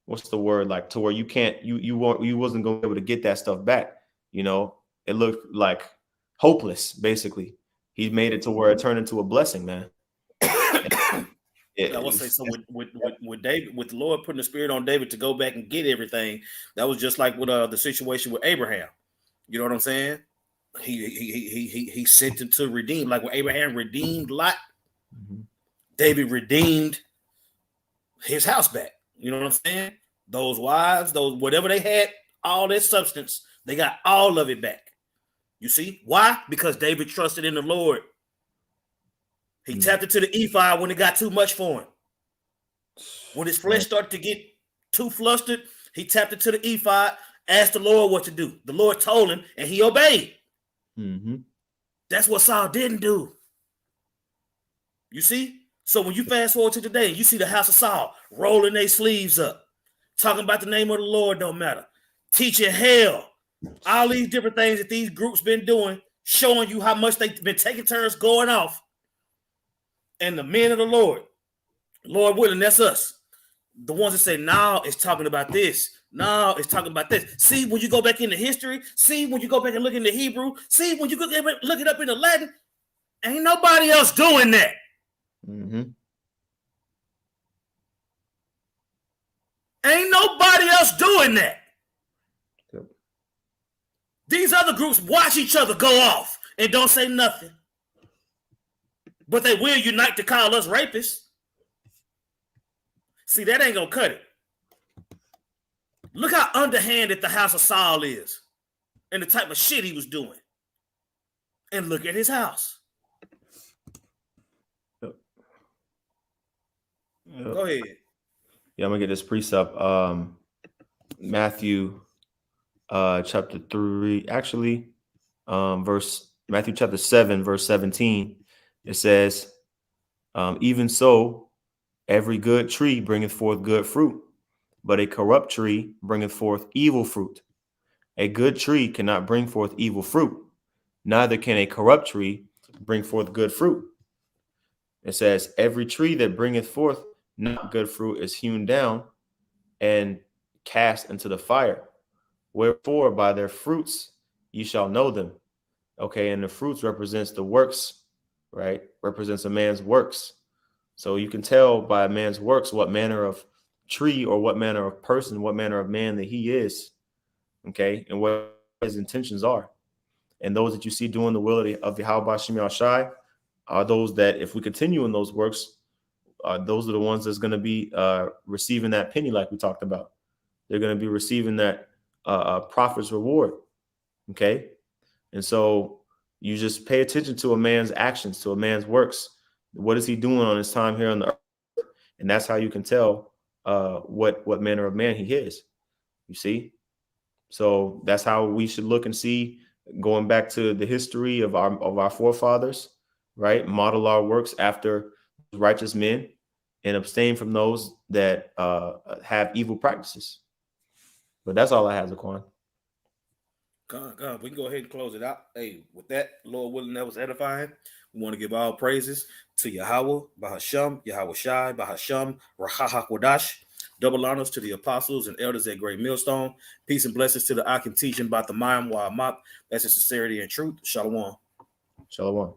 what's the word, like, to where you wasn't going to be able to get that stuff back. It looked like hopeless. Basically, he made it to where it turned into a blessing, man. I will say, so with David, with the Lord putting the spirit on David to go back and get everything, that was just like with the situation with Abraham. You know what I'm saying? He sent him to redeem, like when Abraham redeemed Lot. Mm-hmm. David redeemed his house back. You know what I'm saying? Those wives, those whatever they had, all their substance, they got all of it back. You see why? Because David trusted in the Lord. He tapped into the ephod when it got too much for him. When his flesh started to get too flustered, he tapped into the ephod, asked the Lord what to do. The Lord told him, and he obeyed. Mm-hmm. That's what Saul didn't do. You see? So when you fast forward to today, you see the house of Saul rolling their sleeves up, talking about the name of the Lord don't matter, teaching hell, all these different things that these groups been doing, showing you how much they've been taking turns going off. And the men of the Lord willing, that's us. The ones that say, no, it's talking about this. No, it's talking about this. See, when you go back into history, see, when you go back and look into Hebrew, see, when you go look it up into Latin, ain't nobody else doing that. Mm-hmm. Ain't nobody else doing that. Yep. These other groups watch each other go off and don't say nothing. But they will unite to call us rapists. See, that ain't gonna cut it. Look how underhanded the house of Saul is and the type of shit he was doing. And look at his house. Yep. Go ahead. Yeah, I'm gonna get this precept. Matthew chapter 3, actually, Matthew chapter 7, verse 17. It says, even so, every good tree bringeth forth good fruit, but a corrupt tree bringeth forth evil fruit. A good tree cannot bring forth evil fruit, neither can a corrupt tree bring forth good fruit. It says, every tree that bringeth forth not good fruit is hewn down and cast into the fire. Wherefore, by their fruits ye shall know them. Okay, and the fruits represents the works, right? Represents a man's works. So you can tell by a man's works what manner of tree or what manner of person, what manner of man that he is, okay, and what his intentions are. And those that you see doing the will of the Yahawashi are those that, if we continue in those works, those are the ones that's going to be receiving that penny, like we talked about. They're going to be receiving that prophet's reward, okay? And so you just pay attention to a man's actions, to a man's works. What is he doing on his time here on the earth? And that's how you can tell what manner of man he is. You see? So that's how we should look and see, going back to the history of our forefathers, right? Model our works after righteous men and abstain from those that have evil practices. But that's all I have, Zaquan. God, we can go ahead and close it out. Hey, with that, Lord willing, that was edifying. We want to give all praises to Yahawah, Bahasham, Yahawashi, Bahasham, HAITIANS. Double honors to the apostles and elders at Great Millstone. Peace and blessings to the Akim teaching about the Mayan. That's in sincerity and truth. Shalom. Shalom.